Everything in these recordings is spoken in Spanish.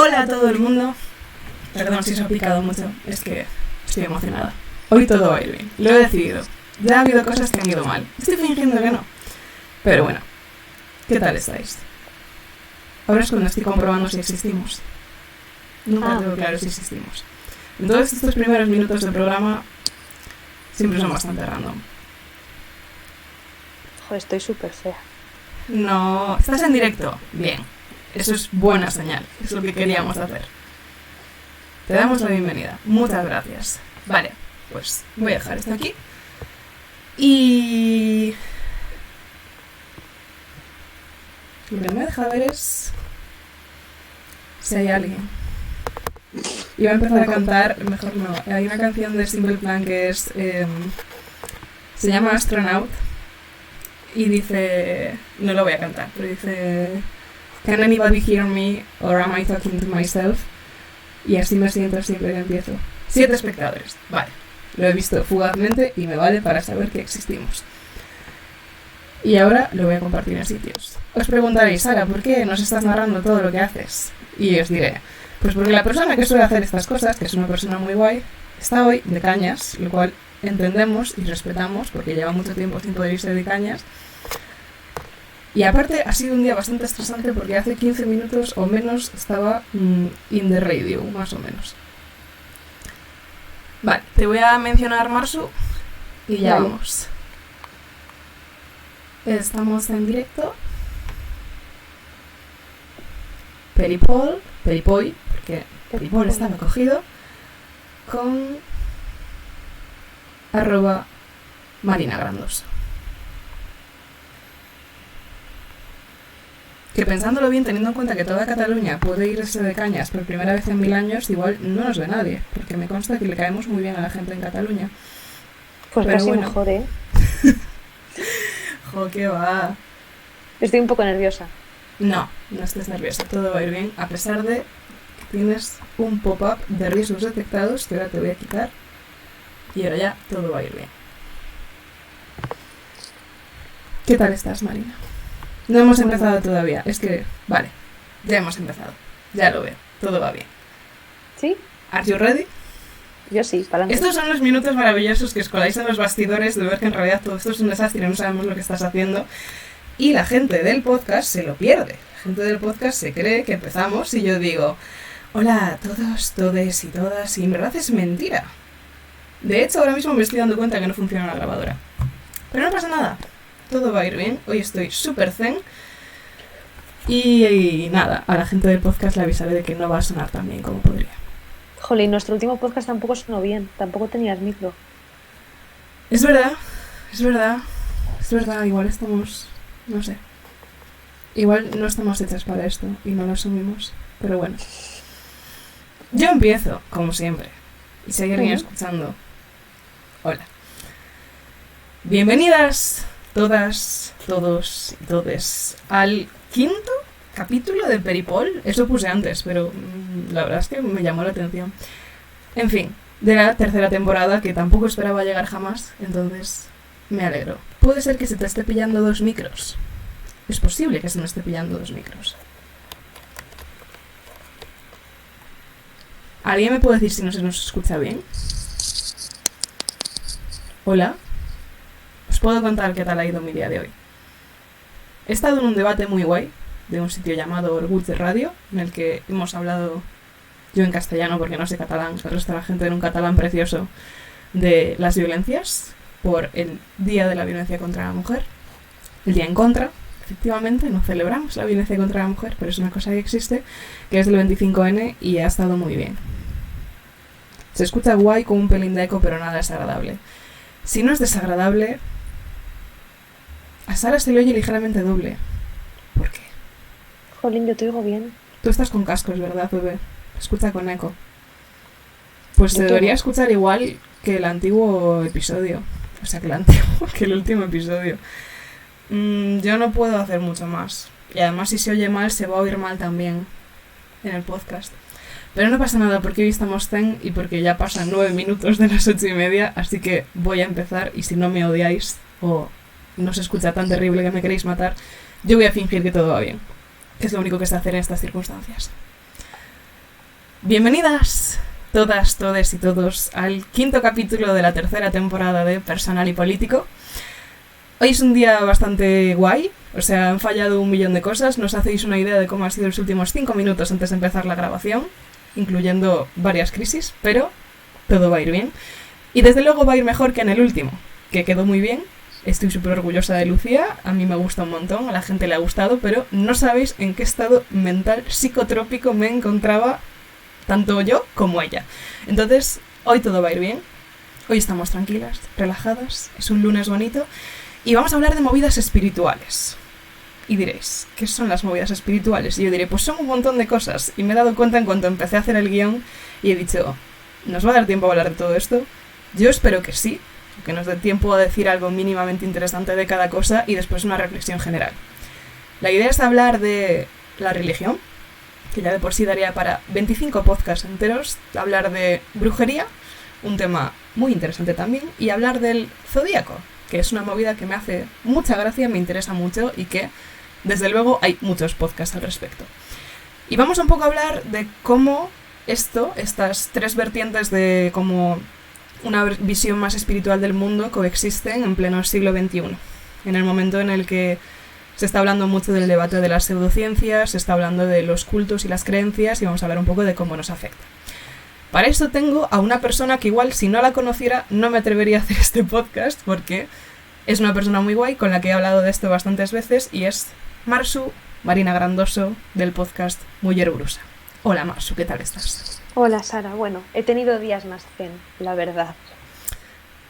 Hola a todo el mundo. Perdón si os ha picado mucho, es que estoy emocionada. Hoy todo va a ir bien, lo he decidido. Ya ha habido cosas que han ido mal. Estoy fingiendo que no. Pero bueno, ¿qué tal estáis? Ahora es cuando estoy comprobando si existimos. Nunca tengo claro si existimos. En todos estos primeros minutos del programa siempre son bastante random. Joder, estoy súper fea. No, ¿estás en directo? Bien, eso es buena señal, es lo que queríamos hacer. Te damos la bienvenida, muchas gracias. Vale, pues voy a dejar esto aquí. Y... lo que no me deja ver es... si hay alguien. Iba a empezar a cantar, mejor no. Hay una canción de Simple Plan que es... se llama Astronaut. Y dice... no lo voy a cantar, pero dice... Can anybody hear me? Or am I talking to myself? Y así me siento siempre que empiezo. 7 espectadores. Vale. Lo he visto fugazmente y me vale para saber que existimos. Y ahora lo voy a compartir en sitios. Os preguntaréis, Sara, ¿por qué nos estás narrando todo lo que haces? Y os diré, pues porque la persona que suele hacer estas cosas, que es una persona muy guay, está hoy de cañas, lo cual entendemos y respetamos porque lleva mucho tiempo sin poder irse de cañas. Y aparte ha sido un día bastante estresante porque hace 15 minutos o menos estaba in the radio, más o menos. Vale, te voy a mencionar Marsu y ya vamos. Estamos en directo. Peripol, Peripoy, porque Peripol estaba cogido, con @MarinaGrandosa. Que pensándolo bien, teniendo en cuenta que toda Cataluña puede irse de cañas por primera vez en 1000 años, igual no nos ve nadie, porque me consta que le caemos muy bien a la gente en Cataluña. Pues pero casi bueno. Mejor, ¿eh? Jo, qué va. Estoy un poco nerviosa. No, no estés nerviosa, todo va a ir bien, a pesar de que tienes un pop-up de riesgos detectados que ahora te voy a quitar. Y ahora ya todo va a ir bien. ¿Qué tal estás, Marina? No hemos empezado todavía, es que... vale, ya hemos empezado. Ya lo veo, todo va bien. ¿Sí? ¿Are you ready? Yo sí, para adelante. Estos son los minutos maravillosos que os coláis en los bastidores de ver que en realidad todo esto es un desastre y no sabemos lo que estás haciendo. Y la gente del podcast se lo pierde. La gente del podcast se cree que empezamos y yo digo... hola a todos, todes y todas, y en verdad es mentira. De hecho, ahora mismo me estoy dando cuenta que no funciona la grabadora. Pero no pasa nada. Todo va a ir bien, hoy estoy súper zen y nada, a la gente del podcast le avisaré de que no va a sonar tan bien como podría. Jolín, nuestro último podcast tampoco sonó bien, tampoco tenías micro. Es verdad, igual estamos, no sé, igual no estamos hechas para esto y no lo asumimos, pero bueno. Yo empiezo, como siempre, y si hay alguien escuchando, hola. Bienvenidas todas, todos y todes al 5º capítulo de Peripol. Eso puse antes, pero la verdad es que me llamó la atención. En fin, de la 3ª temporada, que tampoco esperaba llegar jamás, entonces me alegro. Puede ser que se te esté pillando 2 micros. Es posible que se me esté pillando 2 micros. ¿Alguien me puede decir si no se nos escucha bien? Hola. Os puedo contar qué tal ha ido mi día de hoy. He estado en un debate muy guay de un sitio llamado Orgull de Radio, en el que hemos hablado, yo en castellano porque no sé catalán, el resto de la gente en un catalán precioso, de las violencias por el Día de la Violencia contra la Mujer. El Día en Contra, efectivamente, no celebramos la violencia contra la mujer, pero es una cosa que existe, que es del 25N y ha estado muy bien. Se escucha guay con un pelín de eco, pero nada desagradable. Si no es desagradable... a Sara se le oye ligeramente doble. ¿Por qué? Jolín, yo te oigo bien. Tú estás con cascos, ¿verdad, bebé? Escucha con eco. Pues se debería escuchar igual que el antiguo episodio. O sea, que el último episodio. Yo no puedo hacer mucho más. Y además si se oye mal, se va a oír mal también en el podcast. Pero no pasa nada porque hoy estamos zen y porque ya pasan 9 minutos de las 8:30. Así que voy a empezar y si no me odiáis o... no se escucha tan terrible que me queréis matar, yo voy a fingir que todo va bien, que es lo único que sé hacer en estas circunstancias. Bienvenidas todas, todes y todos al 5º capítulo de la 3ª temporada de Personal y Político. Hoy es un día bastante guay, o sea, han fallado un millón de cosas, no os hacéis una idea de cómo han sido los últimos 5 minutos antes de empezar la grabación, incluyendo varias crisis, pero todo va a ir bien. Y desde luego va a ir mejor que en el último, que quedó muy bien. Estoy súper orgullosa de Lucía, a mí me gusta un montón, a la gente le ha gustado, pero no sabéis en qué estado mental psicotrópico me encontraba tanto yo como ella. Entonces, hoy todo va a ir bien. Hoy estamos tranquilas, relajadas, es un lunes bonito y vamos a hablar de movidas espirituales. Y diréis, ¿qué son las movidas espirituales? Y yo diré, pues son un montón de cosas. Y me he dado cuenta en cuanto empecé a hacer el guión y he dicho, ¿nos va a dar tiempo a hablar de todo esto? Yo espero que sí, que nos dé tiempo a decir algo mínimamente interesante de cada cosa y después una reflexión general. La idea es hablar de la religión, que ya de por sí daría para 25 podcasts enteros, hablar de brujería, un tema muy interesante también, y hablar del zodíaco, que es una movida que me hace mucha gracia, me interesa mucho y que, desde luego, hay muchos podcasts al respecto. Y vamos un poco a hablar de cómo estas tres vertientes de como una visión más espiritual del mundo coexisten en pleno siglo XXI, en el momento en el que se está hablando mucho del debate de las pseudociencias, se está hablando de los cultos y las creencias y vamos a hablar un poco de cómo nos afecta. Para eso tengo a una persona que igual si no la conociera no me atrevería a hacer este podcast porque es una persona muy guay con la que he hablado de esto bastantes veces y es Marsu, Marina Grandoso, del podcast Muller Brusa. Hola Marsu, ¿qué tal estás? Hola Sara, bueno, he tenido días más zen, la verdad.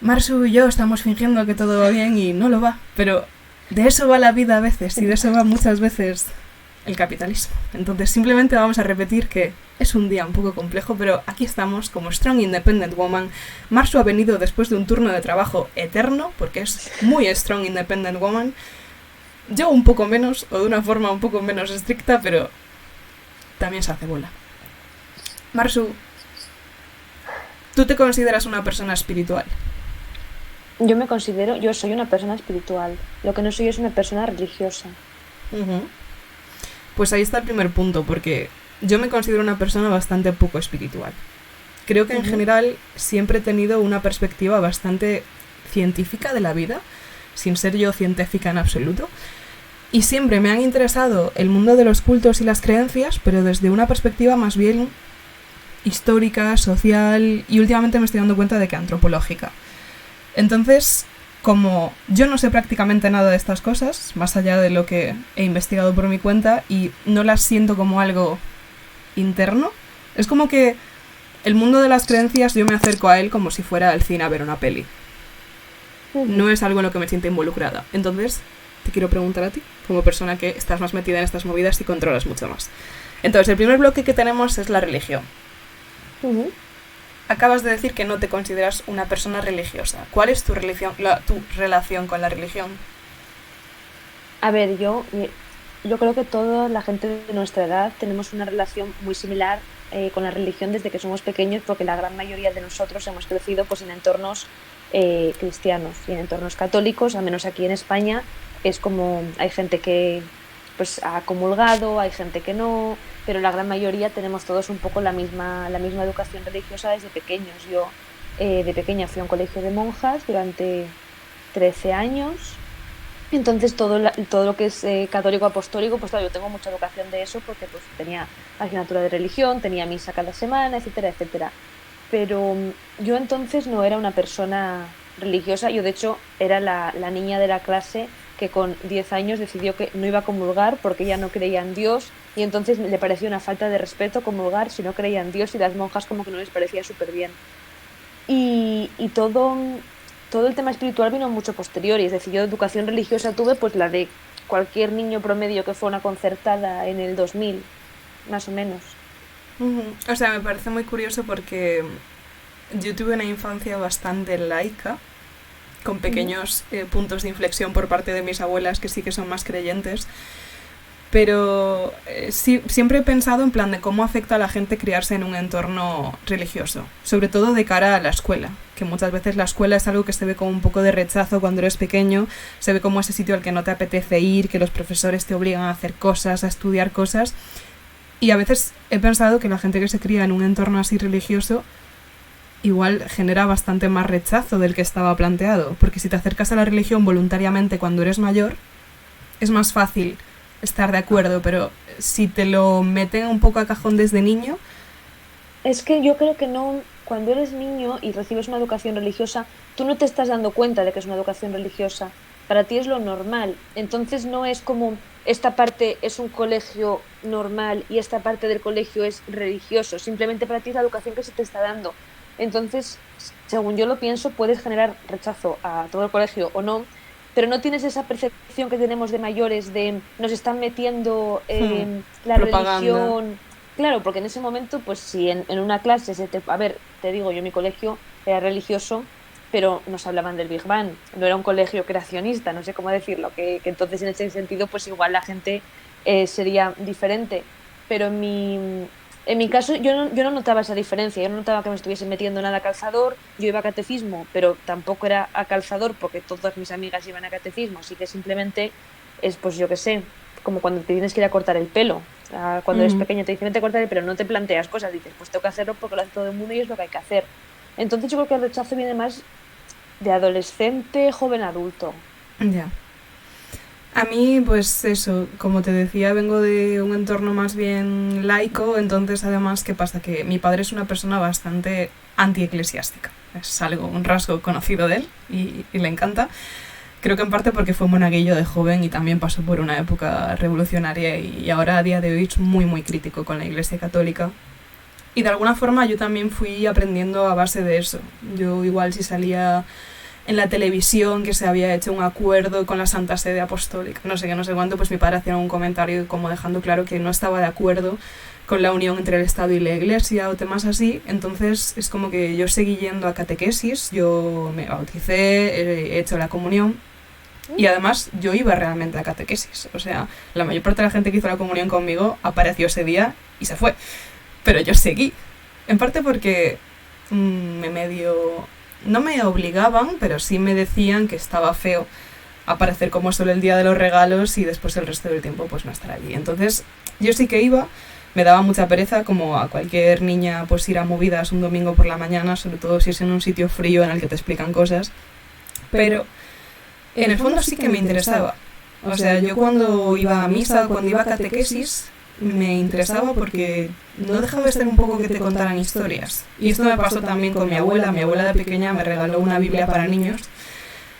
Marsu y yo estamos fingiendo que todo va bien y no lo va, pero de eso va la vida a veces y de eso va muchas veces el capitalismo. Entonces simplemente vamos a repetir que es un día un poco complejo, pero aquí estamos como Strong Independent Woman. Marsu ha venido después de un turno de trabajo eterno, porque es muy Strong Independent Woman. Yo un poco menos, o de una forma un poco menos estricta, pero también se hace bola. Marsu, ¿tú te consideras una persona espiritual? Yo soy una persona espiritual. Lo que no soy es una persona religiosa. Uh-huh. Pues ahí está el primer punto, porque yo me considero una persona bastante poco espiritual. Creo que en general siempre he tenido una perspectiva bastante científica de la vida, sin ser yo científica en absoluto. Y siempre me han interesado el mundo de los cultos y las creencias, pero desde una perspectiva más bien histórica, social y últimamente me estoy dando cuenta de que antropológica. Entonces, como yo no sé prácticamente nada de estas cosas, más allá de lo que he investigado por mi cuenta, y no las siento como algo interno, es como que el mundo de las creencias yo me acerco a él como si fuera al cine a ver una peli. No es algo en lo que me siento involucrada. Entonces, te quiero preguntar a ti, como persona que estás más metida en estas movidas y controlas mucho más. Entonces, el primer bloque que tenemos es la religión. Uh-huh. Acabas de decir que no te consideras una persona religiosa. ¿Cuál es tu relación con la religión? A ver, yo creo que toda la gente de nuestra edad tenemos una relación muy similar con la religión desde que somos pequeños, porque la gran mayoría de nosotros hemos crecido pues en entornos cristianos y en entornos católicos, al menos aquí en España es como hay gente que pues ha comulgado, hay gente que no, pero la gran mayoría tenemos todos un poco la misma educación religiosa desde pequeños. Yo de pequeña fui a un colegio de monjas durante 13 años, entonces todo lo que es católico apostólico, pues claro, yo tengo mucha educación de eso porque pues tenía asignatura de religión, tenía misa cada semana, etcétera, etcétera. Pero yo entonces no era una persona religiosa, yo de hecho era la niña de la clase que con 10 años decidió que no iba a comulgar porque ella no creía en Dios y entonces le pareció una falta de respeto comulgar si no creía en Dios y las monjas como que no les parecía súper bien. Y todo el tema espiritual vino mucho posterior, y es decir, yo educación religiosa tuve pues la de cualquier niño promedio que fue a una concertada en el 2000, más o menos. O sea, me parece muy curioso porque yo tuve una infancia bastante laica, con pequeños puntos de inflexión por parte de mis abuelas que sí que son más creyentes, pero sí, siempre he pensado en plan de cómo afecta a la gente criarse en un entorno religioso, sobre todo de cara a la escuela, que muchas veces la escuela es algo que se ve como un poco de rechazo cuando eres pequeño, se ve como ese sitio al que no te apetece ir, que los profesores te obligan a hacer cosas, a estudiar cosas, Y a veces he pensado que la gente que se cría en un entorno así religioso igual genera bastante más rechazo del que estaba planteado, porque si te acercas a la religión voluntariamente cuando eres mayor, es más fácil estar de acuerdo, pero si te lo meten un poco a cajón desde niño... Es que yo creo que no, cuando eres niño y recibes una educación religiosa, tú no te estás dando cuenta de que es una educación religiosa. Para ti es lo normal. Entonces no es como esta parte es un colegio normal y esta parte del colegio es religioso. Simplemente para ti es la educación que se te está dando. Entonces, según yo lo pienso, puedes generar rechazo a todo el colegio o no, pero no tienes esa percepción que tenemos de mayores de nos están metiendo la propaganda. religión. Claro, porque en ese momento, pues si en una clase a ver, te digo, yo mi colegio era religioso, pero nos hablaban del Big Bang, no era un colegio creacionista, no sé cómo decirlo, que entonces en ese sentido, pues igual la gente sería diferente. Pero en mi caso yo no notaba esa diferencia, yo no notaba que me estuviesen metiendo nada a calzador, yo iba a catecismo, pero tampoco era a calzador porque todas mis amigas iban a catecismo, así que simplemente es, pues yo qué sé, como cuando te tienes que ir a cortar el pelo. Cuando eres pequeño te dicen vete a cortar el pelo, no te planteas cosas, dices pues tengo que hacerlo porque lo hace todo el mundo y es lo que hay que hacer. Entonces yo creo que el rechazo viene más de adolescente, joven adulto. Ya. A mí, pues eso, como te decía, vengo de un entorno más bien laico, entonces además, ¿qué pasa? Que mi padre es una persona bastante antieclesiástica. Es algo, un rasgo conocido de él y le encanta. Creo que en parte porque fue monaguillo de joven y también pasó por una época revolucionaria y ahora a día de hoy es muy muy crítico con la Iglesia Católica. Y de alguna forma yo también fui aprendiendo a base de eso. Yo igual si salía en la televisión que se había hecho un acuerdo con la Santa Sede Apostólica, no sé qué, no sé cuánto, pues mi padre hacía un comentario como dejando claro que no estaba de acuerdo con la unión entre el Estado y la Iglesia o temas así. Entonces es como que yo seguí yendo a catequesis, yo me bauticé, he hecho la comunión y además yo iba realmente a catequesis. O sea, la mayor parte de la gente que hizo la comunión conmigo apareció ese día y se fue. Pero yo seguí. En parte porque me medio... No me obligaban, pero sí me decían que estaba feo aparecer como solo el día de los regalos y después el resto del tiempo pues no estar allí. Entonces yo sí que iba, me daba mucha pereza, como a cualquier niña pues ir a movidas un domingo por la mañana, sobre todo si es en un sitio frío en el que te explican cosas. Pero en el fondo sí que me interesaba. O sea, yo cuando iba a misa, cuando iba a catequesis, me interesaba porque no dejaba de ser un poco que te contaran historias. Y esto me pasó también con mi abuela. Mi abuela de pequeña me regaló una Biblia para niños.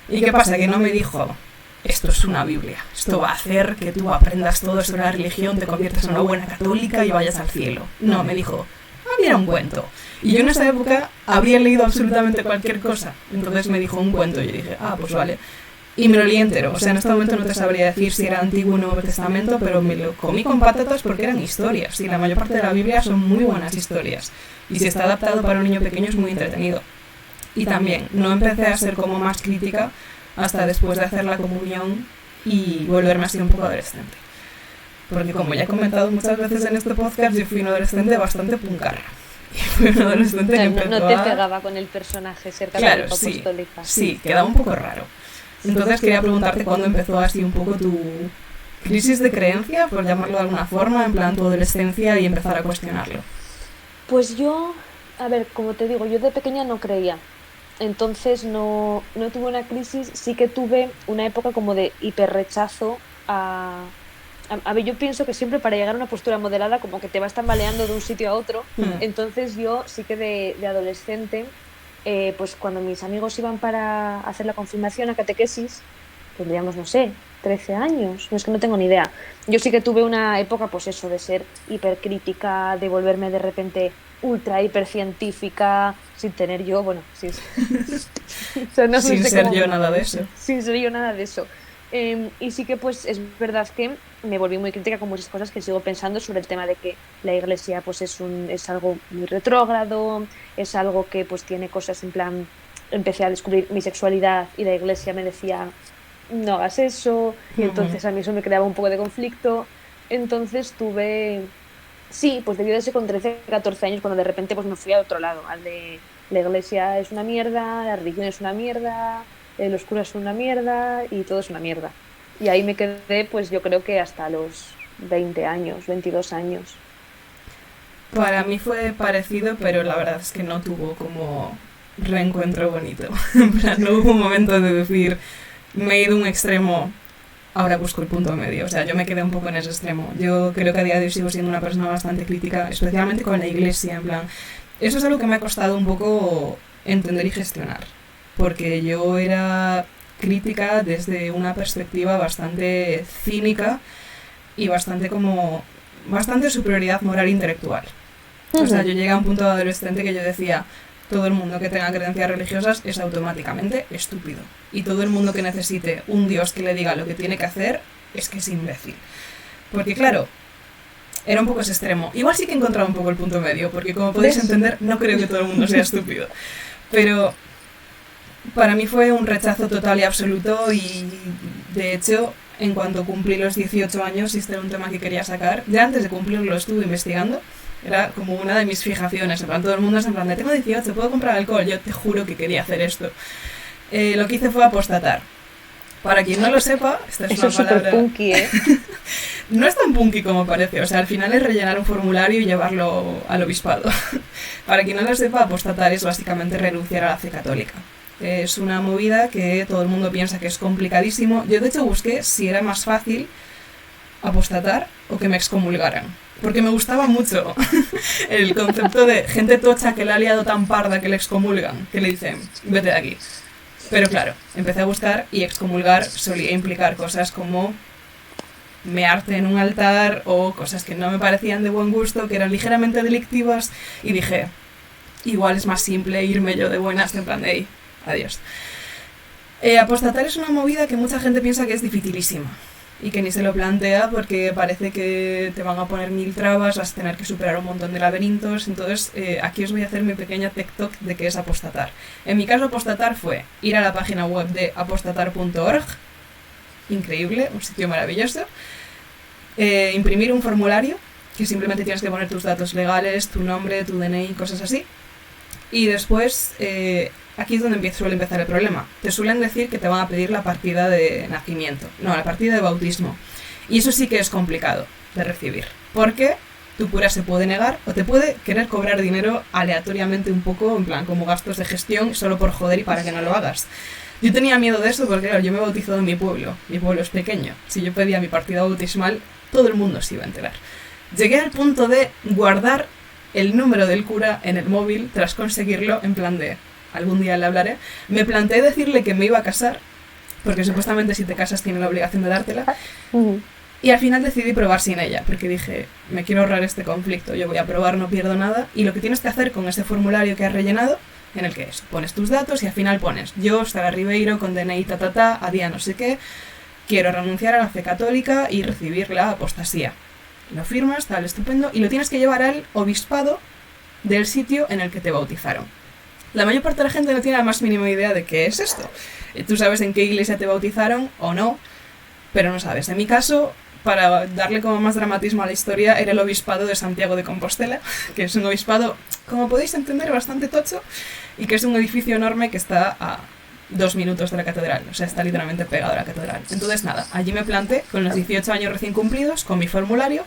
¿Y qué pasa? Que no me dijo, esto es una Biblia, esto va a hacer que tú aprendas todo sobre la religión, te conviertas en una buena católica y vayas al cielo. No, me dijo, mira un cuento. Y yo en esa época habría leído absolutamente cualquier cosa. Entonces me dijo un cuento y yo dije, pues vale. Y me lo leí entero. O sea, en este momento no te sabría decir si era Antiguo o Nuevo Testamento, pero me lo comí con patatas porque eran historias. Y la mayor parte de la Biblia son muy buenas historias. Y si está adaptado para un niño pequeño es muy entretenido. Y también no empecé a ser como más crítica hasta después de hacer la comunión y volverme así un poco adolescente. Porque como ya he comentado muchas veces en este podcast, yo fui un adolescente bastante puncarra. Y fui un adolescente que empezó no te pegaba con el personaje ser católico apostólica. Sí, quedaba un poco raro. Entonces quería preguntarte cuándo empezó así un poco tu crisis de creencia, por llamarlo de alguna forma, en plan tu adolescencia y empezar a cuestionarlo. Pues yo, a ver, como te digo, yo de pequeña no creía. Entonces no tuve una crisis, sí que tuve una época como de hiperrechazo a ver, yo pienso que siempre para llegar a una postura moderada como que te vas tambaleando de un sitio a otro. Entonces yo sí que de adolescente, pues cuando mis amigos iban para hacer la confirmación a catequesis, tendríamos, no sé, 13 años, no es que no tengo ni idea. Yo sí que tuve una época, pues eso, de ser hipercrítica, de volverme de repente ultra hipercientífica, sin tener yo, bueno, sí. O sea, no sin sé ser cómo, yo nada de eso. Sin ser yo nada de eso. Y sí que pues es verdad que me volví muy crítica con muchas cosas que sigo pensando sobre el tema de que la iglesia pues es algo muy retrógrado, es algo que pues tiene cosas en plan, empecé a descubrir mi sexualidad y la iglesia me decía no hagas eso, y entonces a mí eso me creaba un poco de conflicto. Entonces sí, pues debió de ser con 13, 14 años cuando de repente pues me fui al otro lado, al de la iglesia es una mierda, la religión es una mierda, los curas son una mierda y todo es una mierda. Y ahí me quedé, pues yo creo que hasta los 20 años, 22 años. Para mí fue parecido, pero la verdad es que no tuvo como reencuentro bonito. En plan, no hubo un momento de decir, me he ido a un extremo, ahora busco el punto medio. O sea, yo me quedé un poco en ese extremo. Yo creo que a día de hoy sigo siendo una persona bastante crítica, especialmente con la iglesia, en plan. Eso es algo que me ha costado un poco entender y gestionar, porque yo era crítica desde una perspectiva bastante cínica y bastante superioridad moral e intelectual. O sea, yo llegué a un punto de adolescente que yo decía, todo el mundo que tenga creencias religiosas es automáticamente estúpido. Y todo el mundo que necesite un Dios que le diga lo que tiene que hacer es que es imbécil. Porque claro, era un poco ese extremo. Igual sí que he encontrado un poco el punto medio, porque como podéis entender, no creo que todo el mundo sea estúpido. Pero para mí fue un rechazo total y absoluto y de hecho, en cuanto cumplí los 18 años, y este era un tema que quería sacar, ya antes de cumplirlo estuve investigando. Era como una de mis fijaciones, en plan, todo el mundo es en plan de tengo 18, ¿puedo comprar alcohol? Yo te juro que quería hacer esto. Lo que hice fue apostatar. Para quien no lo sepa, esta es eso una palabra... es súper punky, ¿eh? No es tan punky como parece, o sea, al final es rellenar un formulario y llevarlo al obispado. Para quien no lo sepa, apostatar es básicamente renunciar a la fe católica. Es una movida que todo el mundo piensa que es complicadísimo. Yo de hecho busqué si era más fácil apostatar o que me excomulgaran. Porque me gustaba mucho el concepto de gente tocha que la ha liado tan parda que le excomulgan, que le dicen, vete de aquí. Pero claro, empecé a buscar y excomulgar solía implicar cosas como mearte en un altar o cosas que no me parecían de buen gusto, que eran ligeramente delictivas, y dije, igual es más simple irme yo de buenas en plan de, hey, adiós. Apostatar es una movida que mucha gente piensa que es dificilísima y que ni se lo plantea porque parece que te van a poner 1000 trabas, vas a tener que superar un montón de laberintos. Entonces aquí os voy a hacer mi pequeña TikTok de qué es apostatar. En mi caso apostatar fue ir a la página web de apostatar.org, increíble, un sitio maravilloso, imprimir un formulario que simplemente tienes que poner tus datos legales, tu nombre, tu DNI, cosas así, y después aquí es donde suele empezar el problema. Te suelen decir que te van a pedir la partida de nacimiento. No, la partida de bautismo. Y eso sí que es complicado de recibir. Porque tu cura se puede negar o te puede querer cobrar dinero aleatoriamente un poco, en plan, como gastos de gestión, solo por joder y para que no lo hagas. Yo tenía miedo de eso porque, claro, yo me he bautizado en mi pueblo. Mi pueblo es pequeño. Si yo pedía mi partida bautismal, todo el mundo se iba a enterar. Llegué al punto de guardar el número del cura en el móvil tras conseguirlo, en plan de... algún día le hablaré. Me planteé decirle que me iba a casar, porque supuestamente si te casas tiene la obligación de dártela. Y al final decidí probar sin ella, porque dije, me quiero ahorrar este conflicto, yo voy a probar, no pierdo nada. Y lo que tienes que hacer con ese formulario que has rellenado, en el que es, pones tus datos y al final pones, yo, Sara Ribeiro, con DNI a día no sé qué, quiero renunciar a la fe católica y recibir la apostasía. Lo firmas, tal, estupendo, y lo tienes que llevar al obispado del sitio en el que te bautizaron. La mayor parte de la gente no tiene la más mínima idea de qué es esto. Tú sabes en qué iglesia te bautizaron o no, pero no sabes. En mi caso, para darle como más dramatismo a la historia, era el obispado de Santiago de Compostela, que es un obispado, como podéis entender, bastante tocho, y que es un edificio enorme que está a 2 minutos de la catedral, o sea, está literalmente pegado a la catedral. Entonces nada, allí me planté con los 18 años recién cumplidos, con mi formulario,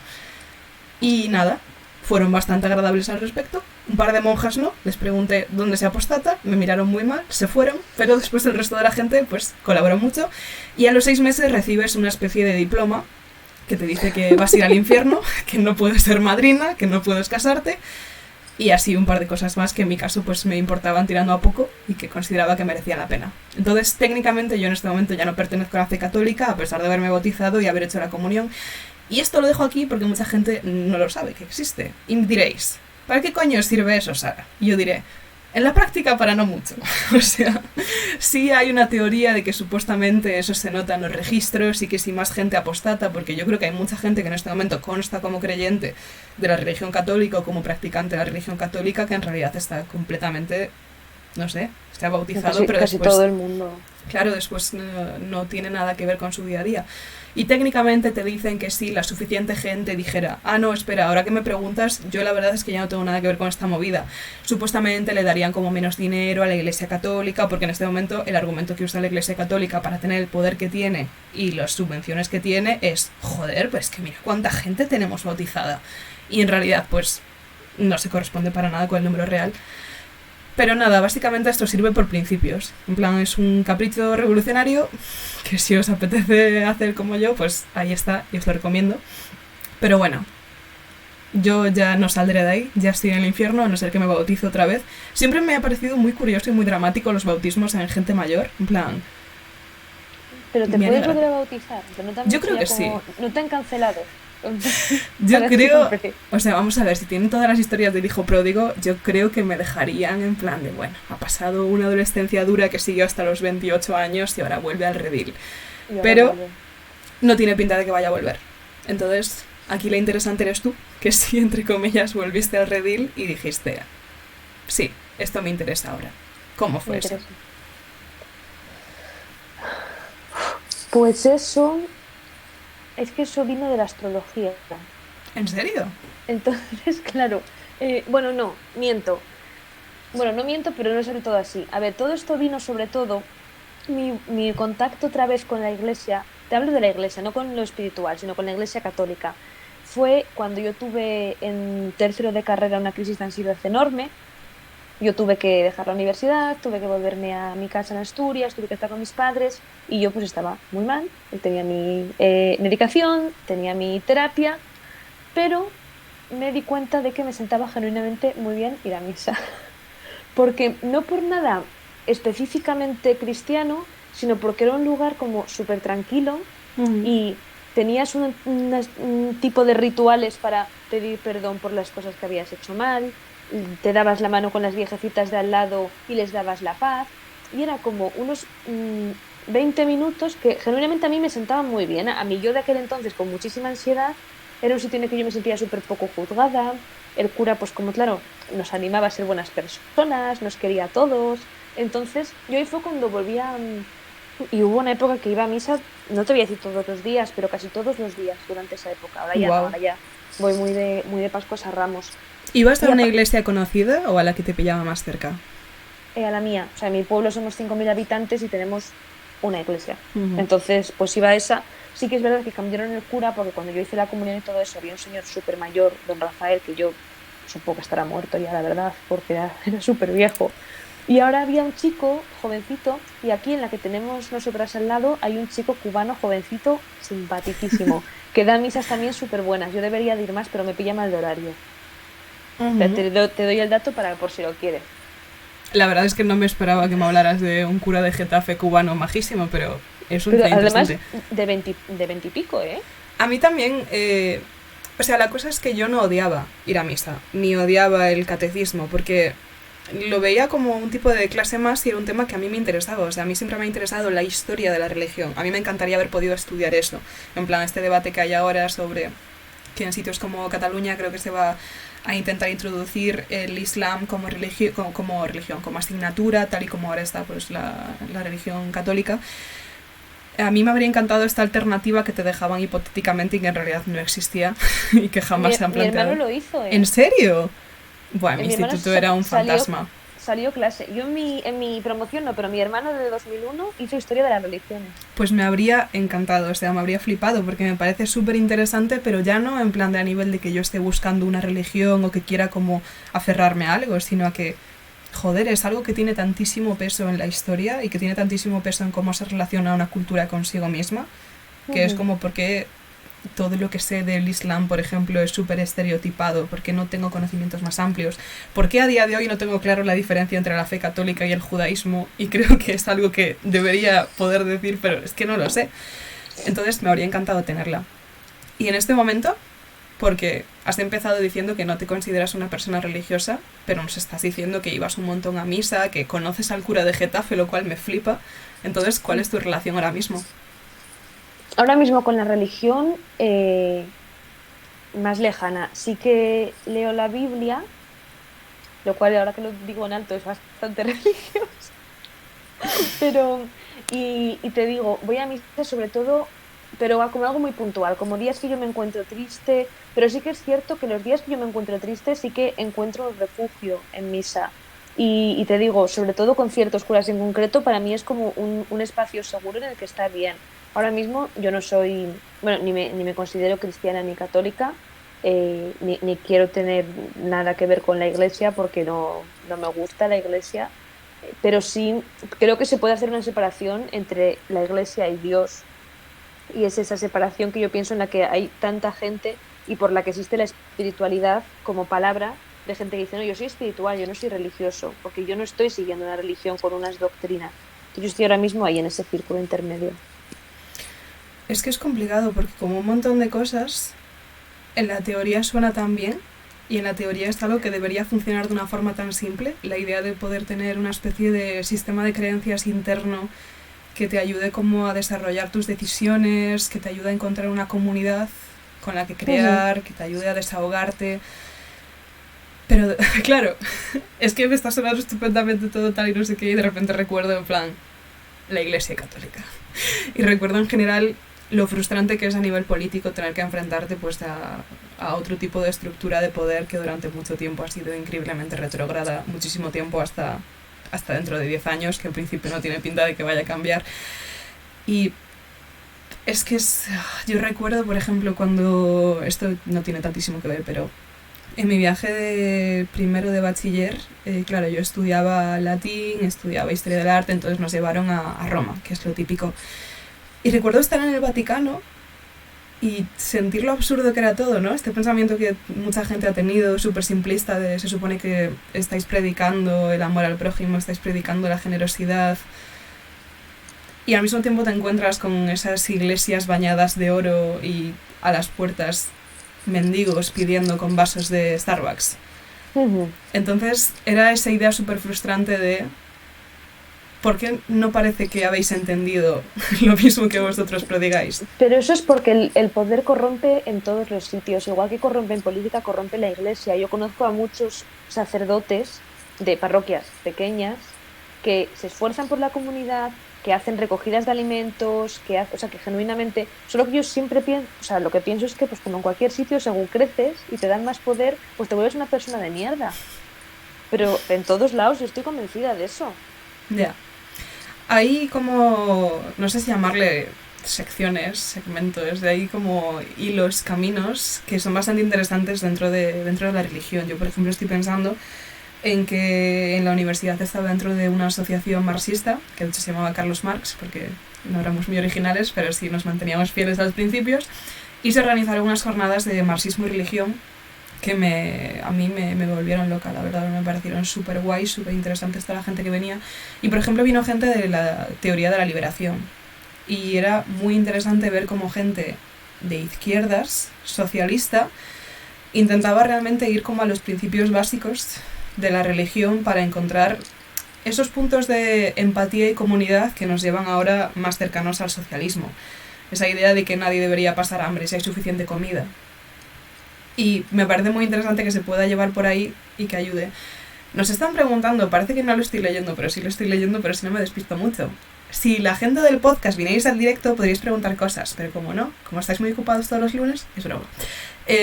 y nada, fueron bastante agradables al respecto. Un par de monjas no, les pregunté dónde se apostata, me miraron muy mal, se fueron, pero después el resto de la gente pues colaboró mucho, y a los 6 meses recibes una especie de diploma que te dice que vas a ir al infierno, que no puedes ser madrina, que no puedes casarte, y así un par de cosas más que en mi caso pues me importaban tirando a poco y que consideraba que merecían la pena. Entonces técnicamente yo en este momento ya no pertenezco a la fe católica, a pesar de haberme bautizado y haber hecho la comunión. Y esto lo dejo aquí porque mucha gente no lo sabe que existe. Y diréis, ¿para qué coño sirve eso, Sara? Y yo diré, en la práctica para no mucho. O sea, sí hay una teoría de que supuestamente eso se nota en los registros y que si más gente apostata, porque yo creo que hay mucha gente que en este momento consta como creyente de la religión católica o como practicante de la religión católica que en realidad está completamente, no sé, está bautizado, pero casi después, todo el mundo. Claro, después no tiene nada que ver con su día a día. Y técnicamente te dicen que si la suficiente gente dijera, ah, no, espera, ahora que me preguntas, yo la verdad es que ya no tengo nada que ver con esta movida. Supuestamente le darían como menos dinero a la Iglesia Católica, porque en este momento el argumento que usa la Iglesia Católica para tener el poder que tiene y las subvenciones que tiene es, joder, pues que mira cuánta gente tenemos bautizada. Y en realidad, pues, no se corresponde para nada con el número real. Pero nada, básicamente esto sirve por principios. En plan, es un capricho revolucionario que si os apetece hacer como yo, pues ahí está y os lo recomiendo. Pero bueno, yo ya no saldré de ahí, ya estoy en el infierno, a no ser que me bautice otra vez. Siempre me ha parecido muy curioso y muy dramático los bautismos en gente mayor, en plan... Pero te me puedes alegra. volver a bautizar. Que no te han Yo dicho creo ya que sí. como- No te han cancelado. Yo Para creo, siempre. o sea, vamos a ver, si tienen todas las historias del hijo pródigo, yo creo que me dejarían en plan de, bueno, ha pasado una adolescencia dura que siguió hasta los 28 años y ahora vuelve al redil. Y ahora Pero vuelve. no tiene pinta de que vaya a volver. Entonces, aquí la interesante eres tú, que sí, entre comillas, volviste al redil y dijiste, sí, esto me interesa ahora. ¿Cómo Me fue eso? interesa. Pues eso, es que eso vino de la astrología. ¿En serio? Entonces, claro, bueno, no, miento. Bueno, no miento, pero no es del todo así. A ver, todo esto vino sobre todo, mi contacto otra vez con la iglesia, te hablo de la iglesia, no con lo espiritual, sino con la iglesia católica, fue cuando yo tuve en tercero de carrera una crisis de ansiedad enorme. Yo tuve que dejar la universidad, tuve que volverme a mi casa en Asturias, tuve que estar con mis padres y yo pues estaba muy mal. Tenía mi medicación, tenía mi terapia, pero me di cuenta de que me sentaba genuinamente muy bien ir a misa. Porque no por nada específicamente cristiano, sino porque era un lugar como súper tranquilo Mm. y tenías un tipo de rituales para pedir perdón por las cosas que habías hecho mal, te dabas la mano con las viejecitas de al lado y les dabas la paz, y era como unos 20 minutos que genuinamente a mí me sentaban muy bien. A mí yo de aquel entonces con muchísima ansiedad, era un sitio en el que yo me sentía súper poco juzgada, el cura pues como claro, nos animaba a ser buenas personas, nos quería a todos, entonces yo ahí fue cuando volví a... Y hubo una época que iba a misa, no te voy a decir todos los días, pero casi todos los días durante esa época. Ahora ya no, Wow. ahora ya voy muy de Pascuas a Ramos. ¿Ibas a Y una iglesia conocida o a la que te pillaba más cerca? a la mía, o sea, en mi pueblo somos 5.000 habitantes y tenemos una iglesia. Ujú. Entonces, pues iba a esa. Sí que es verdad que cambiaron el cura porque cuando yo hice la comunión y todo eso, había un señor súper mayor, don Rafael, que yo supongo que estará muerto ya, la verdad, porque era súper viejo. Y ahora había un chico jovencito, y aquí en la que tenemos nosotras al lado hay un chico cubano jovencito, simpaticísimo, que da misas también súper buenas. Yo debería de ir más, pero me pilla mal de horario. Pero Ujú. te doy el dato para por si lo quieres. La verdad es que no me esperaba que me hablaras de un cura de Getafe cubano majísimo, pero es un Pero té además interesante. de 20 y pico, ¿eh? A mí también, o sea, la cosa es que yo no odiaba ir a misa, ni odiaba el catecismo, porque lo veía como un tipo de clase más y era un tema que a mí me interesaba. O sea, a mí siempre me ha interesado la historia de la religión. A mí me encantaría haber podido estudiar eso. En plan, este debate que hay ahora sobre que en sitios como Cataluña creo que se va a intentar introducir el Islam como, como religión, como asignatura, tal y como ahora está pues la religión católica. A mí me habría encantado esta alternativa que te dejaban hipotéticamente y que en realidad no existía y que jamás se han Mi hermano planteado. lo hizo, ¿eh? ¿En serio? Bueno, mi Mi hermano instituto era un salió, fantasma. salió clase. Yo en mi promoción no, pero mi hermano de 2001 hizo historia de las religiones. Pues me habría encantado, o sea, me habría flipado porque me parece súper interesante, pero ya no en plan de a nivel de que yo esté buscando una religión o que quiera como aferrarme a algo, sino a que, joder, es algo que tiene tantísimo peso en la historia y que tiene tantísimo peso en cómo se relaciona una cultura consigo misma, que es Ujú. como porque todo lo que sé del Islam, por ejemplo, es súper estereotipado, porque no tengo conocimientos más amplios, porque a día de hoy no tengo claro la diferencia entre la fe católica y el judaísmo, y creo que es algo que debería poder decir, pero es que no lo sé. Entonces me habría encantado tenerla. Y en este momento, porque has empezado diciendo que no te consideras una persona religiosa, pero nos estás diciendo que ibas un montón a misa, que conoces al cura de Getafe, lo cual me flipa. Entonces, ¿cuál es tu relación ahora mismo? Ahora mismo con la religión más lejana. Sí que leo la Biblia, lo cual ahora que lo digo en alto es bastante religioso. Pero, y te digo, voy a misa sobre todo, pero como algo muy puntual, como días que yo me encuentro triste, pero sí que es cierto que los días que yo me encuentro triste sí que encuentro refugio en misa. Y te digo, sobre todo con ciertos curas en concreto, para mí es como un espacio seguro en el que estar bien. Ahora mismo yo no soy, bueno, ni me considero cristiana ni católica, ni quiero tener nada que ver con la iglesia porque no me gusta la iglesia, pero sí creo que se puede hacer una separación entre la iglesia y Dios, y es esa separación que yo pienso en la que hay tanta gente y por la que existe la espiritualidad como palabra, de gente que dice, no, yo soy espiritual, yo no soy religioso, porque yo no estoy siguiendo una religión con unas doctrinas. Yo estoy ahora mismo ahí en ese círculo intermedio. Es que es complicado porque como un montón de cosas, en la teoría suena tan bien y en la teoría es algo que debería funcionar de una forma tan simple, la idea de poder tener una especie de sistema de creencias interno que te ayude como a desarrollar tus decisiones, que te ayude a encontrar una comunidad con la que crear, que te ayude a desahogarte. Pero, claro, es que me está sonando estupendamente todo tal y no sé qué, y de repente recuerdo, en plan, la Iglesia Católica. Y recuerdo en general lo frustrante que es a nivel político tener que enfrentarte pues a otro tipo de estructura de poder que durante mucho tiempo ha sido increíblemente retrógrada, muchísimo tiempo hasta dentro de 10 años, que en principio no tiene pinta de que vaya a cambiar. Y es que yo recuerdo, por ejemplo, cuando, esto no tiene tantísimo que ver, pero en mi viaje de primero de bachiller, claro, yo estudiaba latín, estudiaba historia del arte, entonces nos llevaron a Roma, que es lo típico. Y recuerdo estar en el Vaticano y sentir lo absurdo que era todo, ¿no? Este pensamiento que mucha gente ha tenido, súper simplista, de se supone que estáis predicando el amor al prójimo, estáis predicando la generosidad, y al mismo tiempo te encuentras con esas iglesias bañadas de oro y a las puertas mendigos pidiendo con vasos de Starbucks. Entonces era esa idea súper frustrante de ¿por qué no parece que habéis entendido lo mismo que vosotros prodigáis? Pero eso es porque el poder corrompe en todos los sitios. Igual que corrompe en política, corrompe la iglesia. Yo conozco a muchos sacerdotes de parroquias pequeñas que se esfuerzan por la comunidad, que hacen recogidas de alimentos, que genuinamente... Solo que yo siempre pienso... O sea, lo que pienso es que, pues como en cualquier sitio, según creces y te dan más poder, pues te vuelves una persona de mierda. Pero en todos lados yo estoy convencida de eso. Ya. Hay como, no sé si llamarle secciones, segmentos, de ahí como hilos, caminos que son bastante interesantes dentro de la religión. Yo, por ejemplo, estoy pensando en que en la universidad estaba dentro de una asociación marxista, que de hecho se llamaba Carlos Marx, porque no éramos muy originales, pero sí nos manteníamos fieles a los principios, y se organizaron unas jornadas de marxismo y religión que a mí me volvieron loca, la verdad, me parecieron súper guay, súper interesantes toda la gente que venía. Y por ejemplo vino gente de la teoría de la liberación, y era muy interesante ver cómo gente de izquierdas, socialista, intentaba realmente ir como a los principios básicos de la religión para encontrar esos puntos de empatía y comunidad que nos llevan ahora más cercanos al socialismo. Esa idea de que nadie debería pasar hambre si hay suficiente comida. Y me parece muy interesante que se pueda llevar por ahí y que ayude. Nos están preguntando, parece que no lo estoy leyendo, pero sí lo estoy leyendo, pero si no me despisto mucho. Si la gente del podcast vinierais al directo, podríais preguntar cosas, pero como no, como estáis muy ocupados todos los lunes, es broma.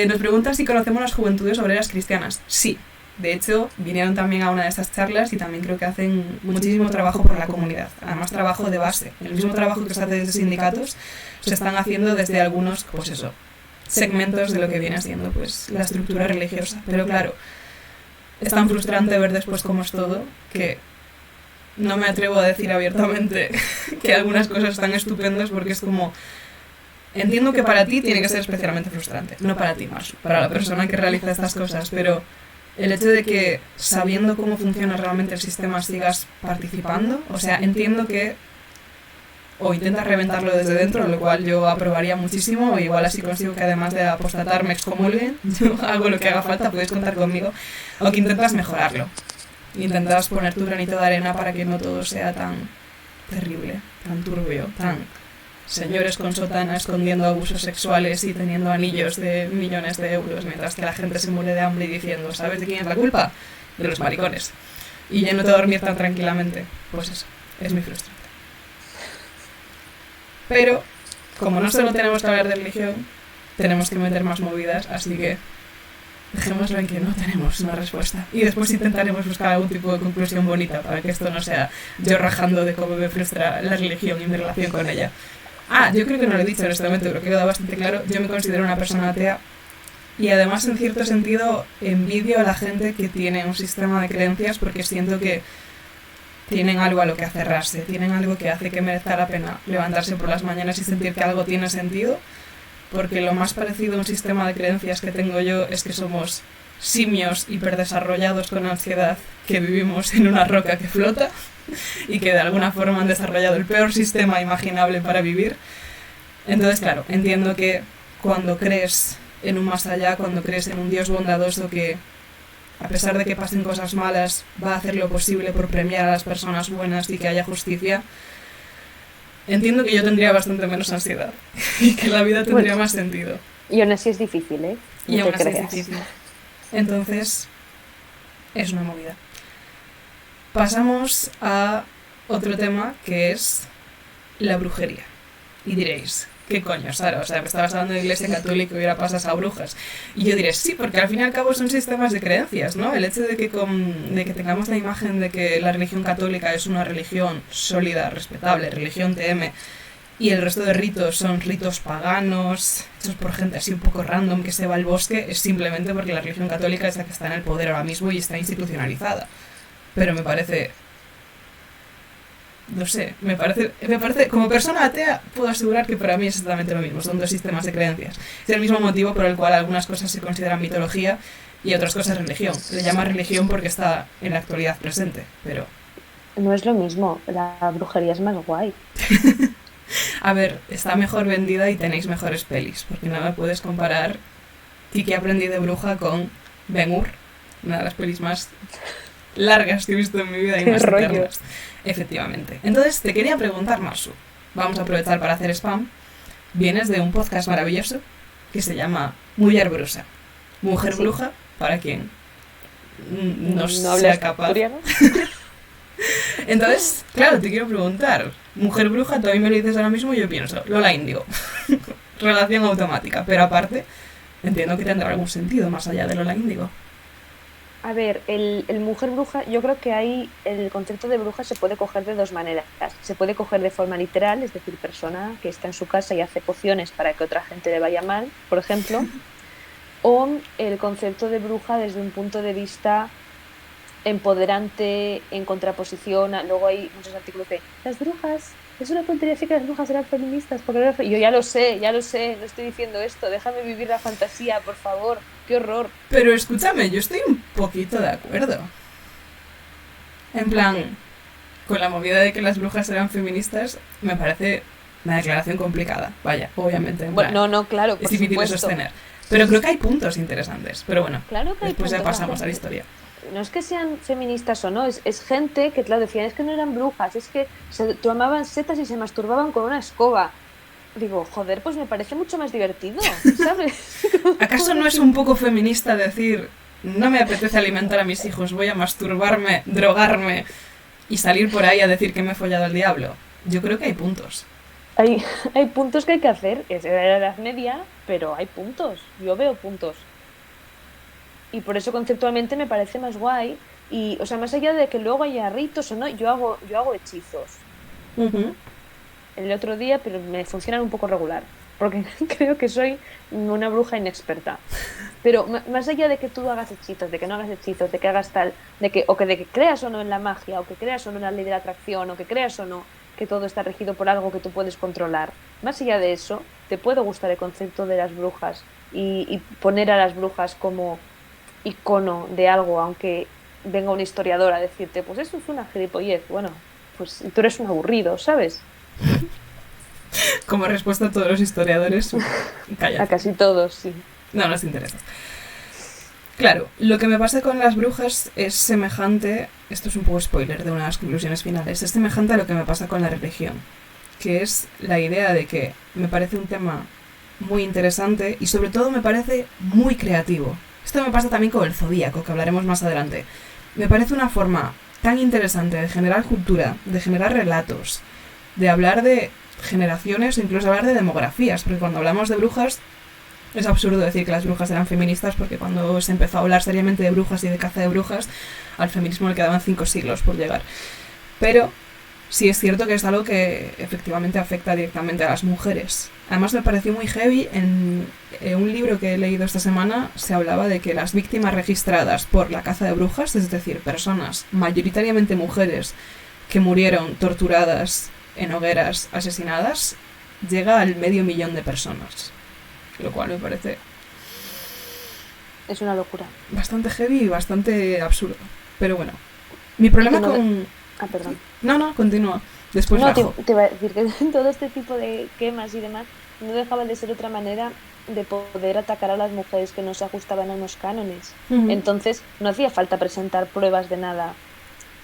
Nos preguntan si conocemos las juventudes obreras cristianas. Sí, de hecho, vinieron también a una de estas charlas y también creo que hacen muchísimo trabajo por la comunidad. Además, trabajo de base. El mismo trabajo que se hace desde sindicatos, se están haciendo desde algunos, pues eso, segmentos de lo que viene siendo pues la estructura religiosa. Pero claro, es tan frustrante ver después cómo es todo que no me atrevo a decir abiertamente que algunas cosas están estupendas, porque es como, entiendo que para ti tiene que ser especialmente frustrante, no para ti, Marsu, para la persona que realiza estas cosas, pero el hecho de que sabiendo cómo funciona realmente el sistema sigas participando, o sea, entiendo que o intentas reventarlo desde dentro, lo cual yo aprobaría muchísimo, o igual así consigo que además de apostatar me excomulguen, yo hago lo que haga falta, puedes contar conmigo, o que intentas mejorarlo, intentas poner tu granito de arena para que no todo sea tan terrible, tan turbio, tan señores con sotana escondiendo abusos sexuales y teniendo anillos de millones de euros, mientras que la gente se muere de hambre y diciendo, ¿sabes de quién es la culpa? De los maricones. Y yéndote a dormir tan tranquilamente. Pues eso, es muy frustrante. Pero, como no solo tenemos que hablar de religión, tenemos que meter más movidas, así que dejémoslo en que no tenemos una respuesta. Y después intentaremos buscar algún tipo de conclusión bonita para que esto no sea yo rajando de cómo me frustra la religión y mi relación con ella. Yo creo que no lo he dicho en este momento, pero queda bastante claro. Yo me considero una persona atea Y además, en cierto sentido, envidio a la gente que tiene un sistema de creencias porque siento que tienen algo a lo que aferrarse, tienen algo que hace que merezca la pena levantarse por las mañanas y sentir que algo tiene sentido, porque lo más parecido a un sistema de creencias que tengo yo es que somos simios hiperdesarrollados con ansiedad que vivimos en una roca que flota y que de alguna forma han desarrollado el peor sistema imaginable para vivir. Entonces, claro, entiendo que cuando crees en un más allá, cuando crees en un Dios bondadoso que, a pesar de que pasen cosas malas, va a hacer lo posible por premiar a las personas buenas y que haya justicia, entiendo que yo tendría bastante menos ansiedad y que la vida tendría más sentido. Y aún así es difícil, ¿eh? No y aún te así creas. es difícil. Entonces, es una movida. Pasamos a otro tema que es la brujería. Y diréis, ¿qué coño, Sara? O sea, me estabas hablando de Iglesia Católica y ahora pasas a brujas. Y yo diré, sí, porque al fin y al cabo son sistemas de creencias, ¿no? El hecho de que tengamos la imagen de que la religión católica es una religión sólida, respetable, religión TM, y el resto de ritos son ritos paganos, hechos por gente así un poco random que se va al bosque, es simplemente porque la religión católica es la que está en el poder ahora mismo y está institucionalizada. Pero me parece... No sé, me parece, como persona atea, puedo asegurar que para mí es exactamente lo mismo, son dos sistemas de creencias. Es el mismo motivo por el cual algunas cosas se consideran mitología y otras cosas religión. Le llama religión porque está en la actualidad presente, pero... No es lo mismo, la brujería es más guay. A ver, está mejor vendida y tenéis mejores pelis, porque no me puedes comparar Kiki aprendí de bruja con Ben-Hur, una de las pelis más largas que he visto en mi vida y Qué más rollo. eternas. Efectivamente. Entonces, te quería preguntar, Marsu, vamos a aprovechar para hacer spam. Vienes de un podcast maravilloso que se llama Mujer Brusa. Mujer Sí. Bruja, para quien no sea hablas capaz. asturiano. Entonces, claro, te quiero preguntar, Mujer Bruja, tú a mí me lo dices ahora mismo y yo pienso, Lola Índigo, relación automática, pero aparte, entiendo que tendrá algún sentido más allá de Lola Índigo. A ver, el mujer bruja, yo creo que ahí el concepto de bruja se puede coger de dos maneras. Se puede coger de forma literal, es decir, persona que está en su casa y hace pociones para que otra gente le vaya mal, por ejemplo, o el concepto de bruja desde un punto de vista empoderante, en contraposición a... Luego hay muchos artículos de las brujas, es una tontería decir que las brujas eran feministas, porque eran yo ya lo sé, no estoy diciendo esto, déjame vivir la fantasía, por favor, qué horror. Pero escúchame, yo estoy un poquito de acuerdo. En plan, con la movida de que las brujas eran feministas, me parece una declaración complicada. Vaya, obviamente. En plan, Bueno, no, claro, por es difícil de supuesto. sostener. Pero creo que hay puntos interesantes. Pero bueno, Claro que hay después ya puntos, pasamos a la gente. historia. No es que sean feministas o no, es gente que, claro, decían, es que no eran brujas, es que se tomaban setas y se masturbaban con una escoba. Digo, joder, pues me parece mucho más divertido, ¿sabes? ¿Acaso no es un poco feminista decir, no me apetece alimentar a mis hijos, voy a masturbarme, drogarme y salir por ahí a decir que me he follado al diablo? Yo creo que hay puntos. Hay puntos que hay que hacer, es de la Edad Media, pero hay puntos, yo veo puntos. Y por eso conceptualmente me parece más guay. Y, o sea, más allá de que luego haya ritos o no, yo hago hechizos. Uh-huh. El otro día, pero me funcionan un poco regular, porque creo que soy una bruja inexperta. Pero más allá de que tú hagas hechizos, de que no hagas hechizos, de que hagas tal, de que creas o no en la magia, o que creas o no en la ley de la atracción, o que creas o no que todo está regido por algo que tú puedes controlar, más allá de eso, te puede gustar el concepto de las brujas y poner a las brujas como icono de algo, aunque venga un historiador a decirte, pues eso es una gilipollez. Bueno, pues tú eres un aburrido, ¿sabes? Como respuesta a todos los historiadores, cállate. A casi todos, sí. No nos interesa. Claro, lo que me pasa con las brujas es semejante, esto es un poco spoiler de una de las conclusiones finales, es semejante a lo que me pasa con la religión, que es la idea de que me parece un tema muy interesante y sobre todo me parece muy creativo. Esto me pasa también con el zodíaco, que hablaremos más adelante. Me parece una forma tan interesante de generar cultura, de generar relatos, de hablar de generaciones o incluso hablar de demografías, porque cuando hablamos de brujas es absurdo decir que las brujas eran feministas, porque cuando se empezó a hablar seriamente de brujas y de caza de brujas, al feminismo le quedaban 5 siglos por llegar. Pero sí es cierto que es algo que efectivamente afecta directamente a las mujeres. Además me pareció muy heavy, en un libro que he leído esta semana se hablaba de que las víctimas registradas por la caza de brujas, es decir, personas, mayoritariamente mujeres, que murieron torturadas en hogueras, asesinadas, llega al 500.000 de personas. Lo cual me parece Es una locura. bastante heavy y bastante absurdo. Pero bueno, mi problema no con... Perdón. No, continúa. Después No, te rajo. iba a decir que todo este tipo de quemas y demás no dejaba de ser otra manera de poder atacar a las mujeres que no se ajustaban a unos cánones. Ujú. Entonces no hacía falta presentar pruebas de nada.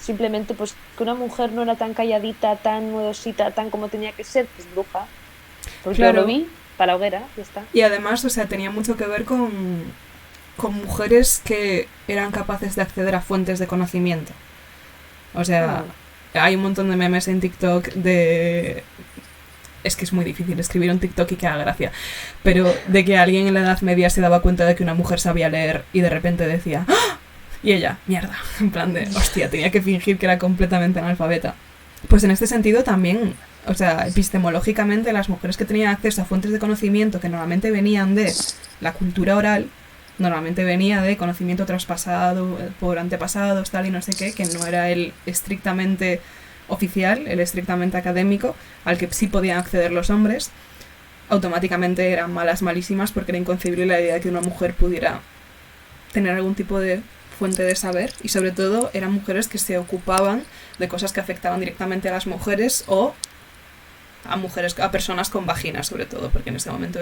Simplemente pues que una mujer no era tan calladita, tan nuevosita, tan como tenía que ser, pues bruja. Pues Claro. yo lo vi, para la hoguera, ya está. Y además, o sea, tenía mucho que ver con mujeres que eran capaces de acceder a fuentes de conocimiento. O sea, hay un montón de memes en TikTok de... Es que es muy difícil escribir un TikTok y que haga gracia. Pero de que alguien en la Edad Media se daba cuenta de que una mujer sabía leer y de repente decía ¡ah! Y ella, mierda, en plan de, hostia, tenía que fingir que era completamente analfabeta. Pues en este sentido también, o sea, epistemológicamente las mujeres que tenían acceso a fuentes de conocimiento que normalmente venían de la cultura oral, normalmente venía de conocimiento traspasado por antepasados, tal y no sé qué, que no era el estrictamente oficial, el estrictamente académico, al que sí podían acceder los hombres, automáticamente eran malísimas, porque era inconcebible la idea de que una mujer pudiera tener algún tipo de fuente de saber, y sobre todo eran mujeres que se ocupaban de cosas que afectaban directamente a las mujeres o a personas con vaginas, sobre todo, porque en ese momento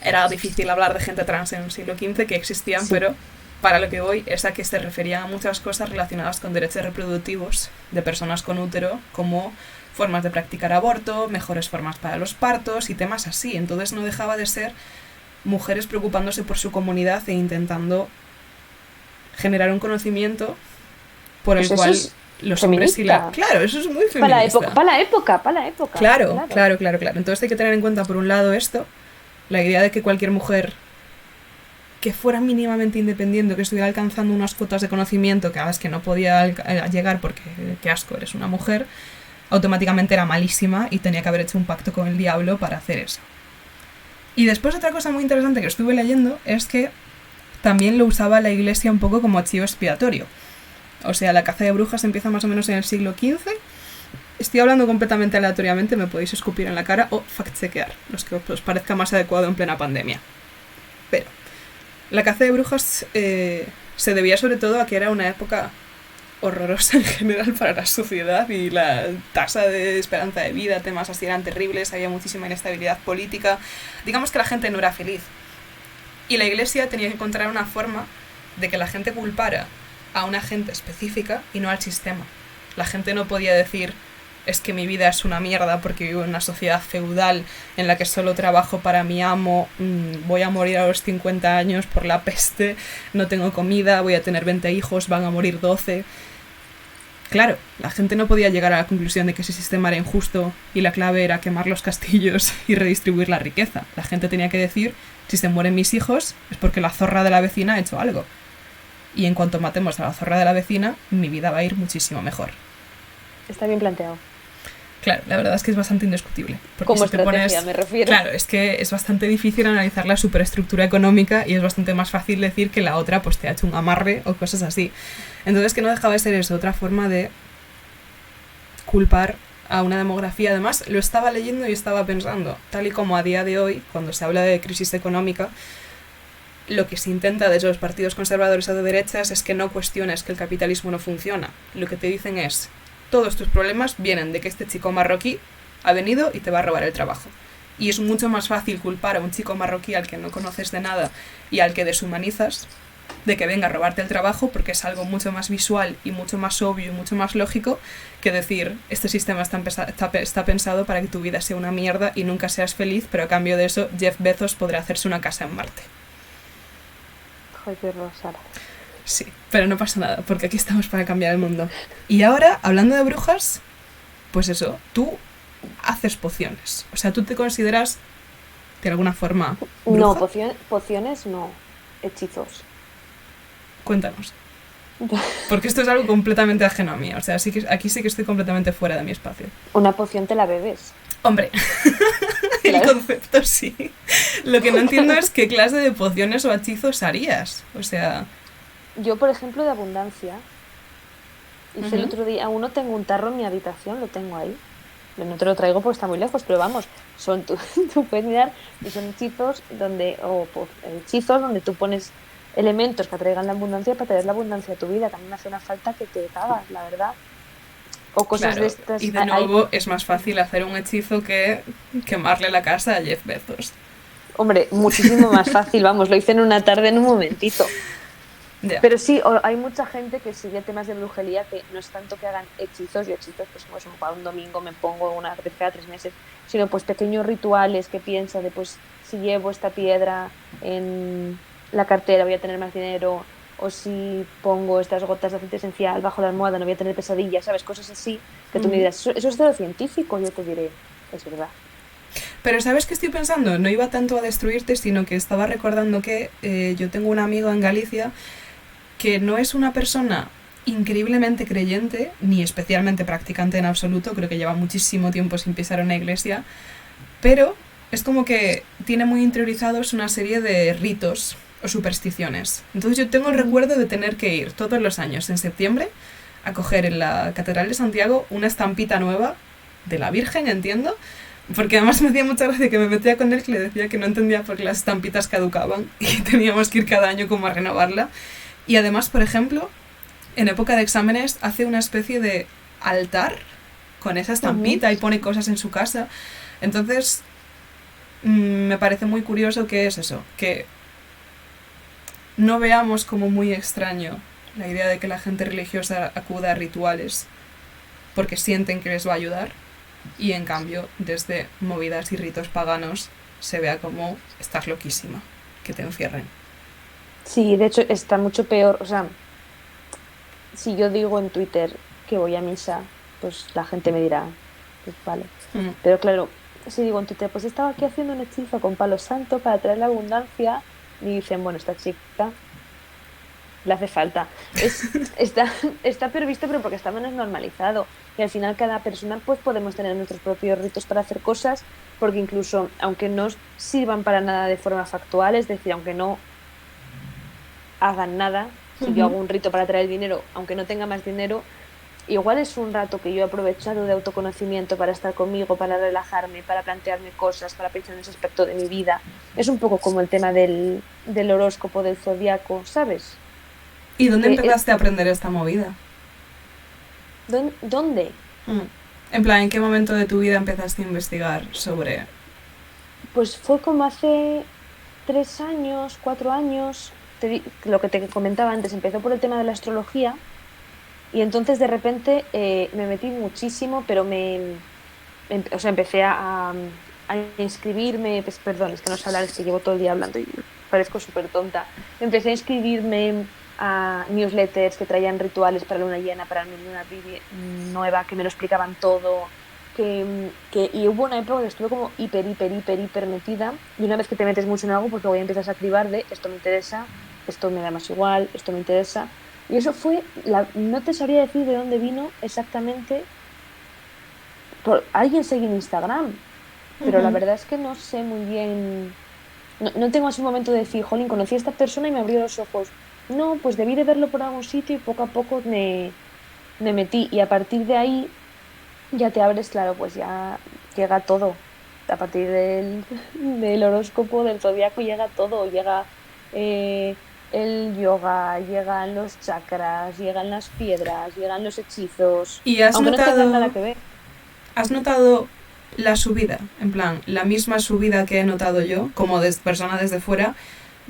era difícil hablar de gente trans en el siglo XV, que existían, sí. Pero para lo que voy es a que se referían a muchas cosas relacionadas con derechos reproductivos de personas con útero, como formas de practicar aborto, mejores formas para los partos y temas así. Entonces no dejaba de ser mujeres preocupándose por su comunidad e intentando generar un conocimiento por el cual los hombres y la... Claro, eso es muy feminista. Para la época. Claro. Entonces hay que tener en cuenta, por un lado, esto, la idea de que cualquier mujer que fuera mínimamente independiente, que estuviera alcanzando unas cuotas de conocimiento que a las que no podía llegar porque, qué asco, eres una mujer, automáticamente era malísima y tenía que haber hecho un pacto con el diablo para hacer eso. Y después otra cosa muy interesante que estuve leyendo es que también lo usaba la Iglesia un poco como chivo expiatorio. O sea, la caza de brujas empieza más o menos en el siglo XV. Estoy hablando completamente aleatoriamente, me podéis escupir en la cara o fact-chequear, los que os parezca más adecuado en plena pandemia. Pero la caza de brujas se debía sobre todo a que era una época horrorosa en general para la sociedad y la tasa de esperanza de vida, temas así eran terribles, había muchísima inestabilidad política. Digamos que la gente no era feliz. Y la Iglesia tenía que encontrar una forma de que la gente culpara a una gente específica y no al sistema. La gente no podía decir, es que mi vida es una mierda porque vivo en una sociedad feudal en la que solo trabajo para mi amo, voy a morir a los 50 años por la peste, no tengo comida, voy a tener 20 hijos, van a morir 12. Claro, la gente no podía llegar a la conclusión de que ese sistema era injusto y la clave era quemar los castillos y redistribuir la riqueza. La gente tenía que decir, si se mueren mis hijos es porque la zorra de la vecina ha hecho algo. Y en cuanto matemos a la zorra de la vecina, mi vida va a ir muchísimo mejor. Está bien planteado. Claro, la verdad es que es bastante indiscutible. Como estrategia, me refiero. Claro, es que es bastante difícil analizar la superestructura económica y es bastante más fácil decir que la otra pues te ha hecho un amarre o cosas así. Entonces que no dejaba de ser eso, otra forma de culpar a una demografía. Además, lo estaba leyendo y estaba pensando, tal y como a día de hoy, cuando se habla de crisis económica, lo que se intenta desde los partidos conservadores o de derechas es que no cuestiones que el capitalismo no funciona. Lo que te dicen es, todos tus problemas vienen de que este chico marroquí ha venido y te va a robar el trabajo. Y es mucho más fácil culpar a un chico marroquí al que no conoces de nada y al que deshumanizas de que venga a robarte el trabajo, porque es algo mucho más visual y mucho más obvio y mucho más lógico que decir, este sistema está pensado para que tu vida sea una mierda y nunca seas feliz, pero a cambio de eso Jeff Bezos podrá hacerse una casa en Marte. Joder, Rosara. Sí, pero no pasa nada, porque aquí estamos para cambiar el mundo. Y ahora, hablando de brujas, pues eso, tú haces pociones. O sea, ¿tú te consideras de alguna forma bruja? No, pociones no, hechizos. Cuéntanos. Porque esto es algo completamente ajeno a mí. O sea, aquí sí que estoy completamente fuera de mi espacio. Una poción te la bebes. Hombre, el concepto sí. Lo que no entiendo es qué clase de pociones o hechizos harías. O sea... Yo, por ejemplo, de abundancia, hice el Ujú. otro día, aún no tengo un tarro en mi habitación, lo tengo ahí. No te lo traigo porque está muy lejos, pero vamos, tú puedes mirar y son hechizos hechizos donde tú pones elementos que atraigan la abundancia para traer la abundancia a tu vida, que a mí me hace una falta que te cagas, la verdad. O cosas de Claro, y estas. de nuevo es más fácil hacer un hechizo que quemarle la casa a Jeff Bezos. Hombre, muchísimo más fácil, vamos, lo hice en una tarde, en un momentito. Ya. Pero sí, hay mucha gente que sigue temas de brujería que no es tanto que hagan hechizos, y hechizos pues como para un domingo me pongo una vez cada 3 meses, sino pues pequeños rituales que piensa de pues si llevo esta piedra en la cartera voy a tener más dinero, o si pongo estas gotas de aceite esencial bajo la almohada no voy a tener pesadillas, ¿sabes? Cosas así que tú me dirás, eso es de lo científico, yo te diré, es verdad. Pero ¿sabes qué estoy pensando? No iba tanto a destruirte, sino que estaba recordando que yo tengo un amigo en Galicia que no es una persona increíblemente creyente, ni especialmente practicante en absoluto, creo que lleva muchísimo tiempo sin pisar una iglesia, pero es como que tiene muy interiorizados una serie de ritos o supersticiones. Entonces yo tengo el recuerdo de tener que ir todos los años en septiembre a coger en la Catedral de Santiago una estampita nueva de la Virgen, entiendo, porque además me hacía mucha gracia que me metía con él, que le decía que no entendía por qué las estampitas caducaban y teníamos que ir cada año como a renovarla. Y además, por ejemplo, en época de exámenes hace una especie de altar con esa estampita y pone cosas en su casa. Entonces, me parece muy curioso que es eso, que no veamos como muy extraño la idea de que la gente religiosa acuda a rituales porque sienten que les va a ayudar, y en cambio desde movidas y ritos paganos se vea como estás loquísima, que te encierren. Sí, de hecho está mucho peor, o sea, si yo digo en Twitter que voy a misa, pues la gente me dirá, pues vale. Mm. Pero claro, si digo en Twitter, pues estaba aquí haciendo un hechizo con palo santo para traer la abundancia, y dicen, bueno, esta chica le hace falta. Está previsto, pero porque está menos normalizado. Y al final cada persona pues podemos tener nuestros propios ritos para hacer cosas, porque incluso aunque no sirvan para nada de forma factual, es decir, aunque no hagan nada, si yo hago un rito para traer dinero, aunque no tenga más dinero, igual es un rato que yo he aprovechado de autoconocimiento para estar conmigo, para relajarme, para plantearme cosas, para pensar en ese aspecto de mi vida. Es un poco como el tema del horóscopo, del zodiaco, ¿sabes? ¿Y dónde Que empezaste a aprender esta movida? ¿Dónde? En plan, ¿en qué momento de tu vida empezaste a investigar sobre...? Pues fue como hace 3 años, 4 años, lo que te comentaba antes, empezó por el tema de la astrología. Y entonces de repente me metí muchísimo, pero o sea, empecé a inscribirme, pues, perdón, es que no sé hablar, es que llevo todo el día hablando y parezco súper tonta. Empecé a inscribirme a newsletters que traían rituales para luna llena, para mi luna nueva, que me lo explicaban todo. Y hubo una época que estuve como hiper metida, y una vez que te metes mucho en algo, pues luego ya empiezas a cribar de esto me interesa, esto me da más igual, esto me interesa. Y eso fue, no te sabría decir de dónde vino exactamente. Alguien seguí en Instagram, pero la verdad es que no sé muy bien. No tengo así un momento de decir, jolín, conocí a esta persona y me abrió los ojos. No, pues debí de verlo por algún sitio y poco a poco me metí. Y a partir de ahí ya te abres, claro, pues ya llega todo. A partir del horóscopo, del zodiaco, llega todo. Llega el yoga, llegan los chakras, llegan las piedras, llegan los hechizos, ¿Y has aunque no tengan nada notado, que ver. has notado la subida? En plan, la misma subida que he notado yo, como persona desde fuera.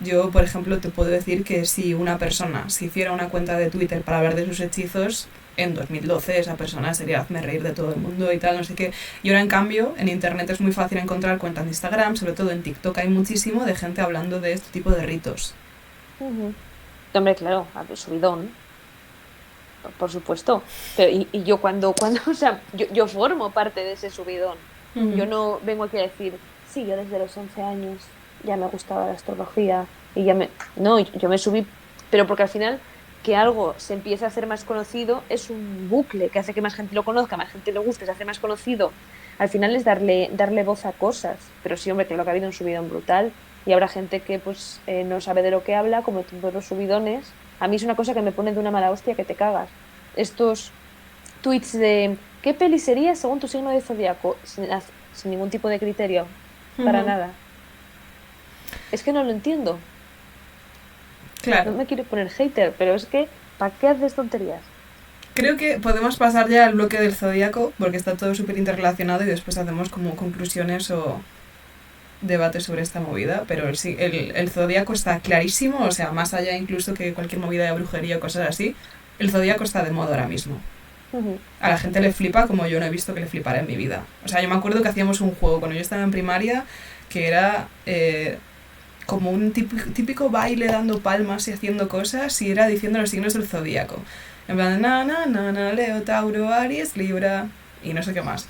Yo, por ejemplo, te puedo decir que si una persona se hiciera una cuenta de Twitter para hablar de sus hechizos, en 2012 esa persona sería hazme reír de todo el mundo y tal, no sé qué. Y ahora, en cambio, en Internet es muy fácil encontrar cuentas de Instagram, sobre todo en TikTok hay muchísimo de gente hablando de este tipo de ritos. Ujú. Hombre, claro, subidón, por supuesto. Pero y yo cuando, o sea, yo formo parte de ese subidón. Yo no vengo aquí a decir, sí, yo desde los 11 años ya me gustaba la astrología y ya me... No, yo me subí, pero porque al final que algo se empiece a hacer más conocido es un bucle que hace que más gente lo conozca, más gente le guste, se hace más conocido. Al final es darle voz a cosas. Pero sí, hombre, claro que ha habido un subidón brutal y habrá gente que pues no sabe de lo que habla, como todos los subidones. A mí es una cosa que me pone de una mala hostia que te cagas. Estos tweets de ¿qué peli sería según tu signo de zodiaco? Sin ningún tipo de criterio, para nada. Es que no lo entiendo. Claro. No me quiero poner hater, pero es que ¿para qué haces tonterías? Creo que podemos pasar ya al bloque del zodíaco, porque está todo súper interrelacionado y después hacemos como conclusiones o debates sobre esta movida, pero el zodíaco está clarísimo, o sea, más allá incluso que cualquier movida de brujería o cosas así, el zodíaco está de moda ahora mismo. A la gente le flipa como yo no he visto que le flipara en mi vida. O sea, yo me acuerdo que hacíamos un juego cuando yo estaba en primaria que era como un típico baile dando palmas y haciendo cosas y era diciendo los signos del zodíaco. En plan, Leo, Tauro, Aries, Libra y no sé qué más.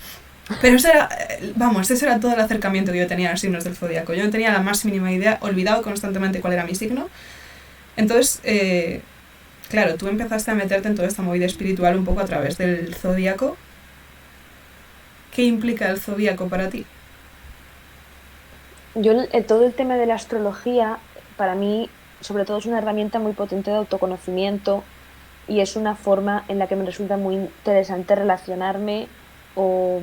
Pero eso era, ese era todo el acercamiento que yo tenía a los signos del zodíaco. Yo no tenía la más mínima idea, olvidado constantemente cuál era mi signo. Entonces, claro, tú empezaste a meterte en toda esta movida espiritual un poco a través del zodíaco. ¿Qué implica el zodíaco para ti? Todo el tema de la astrología, para mí, sobre todo es una herramienta muy potente de autoconocimiento y es una forma en la que me resulta muy interesante relacionarme o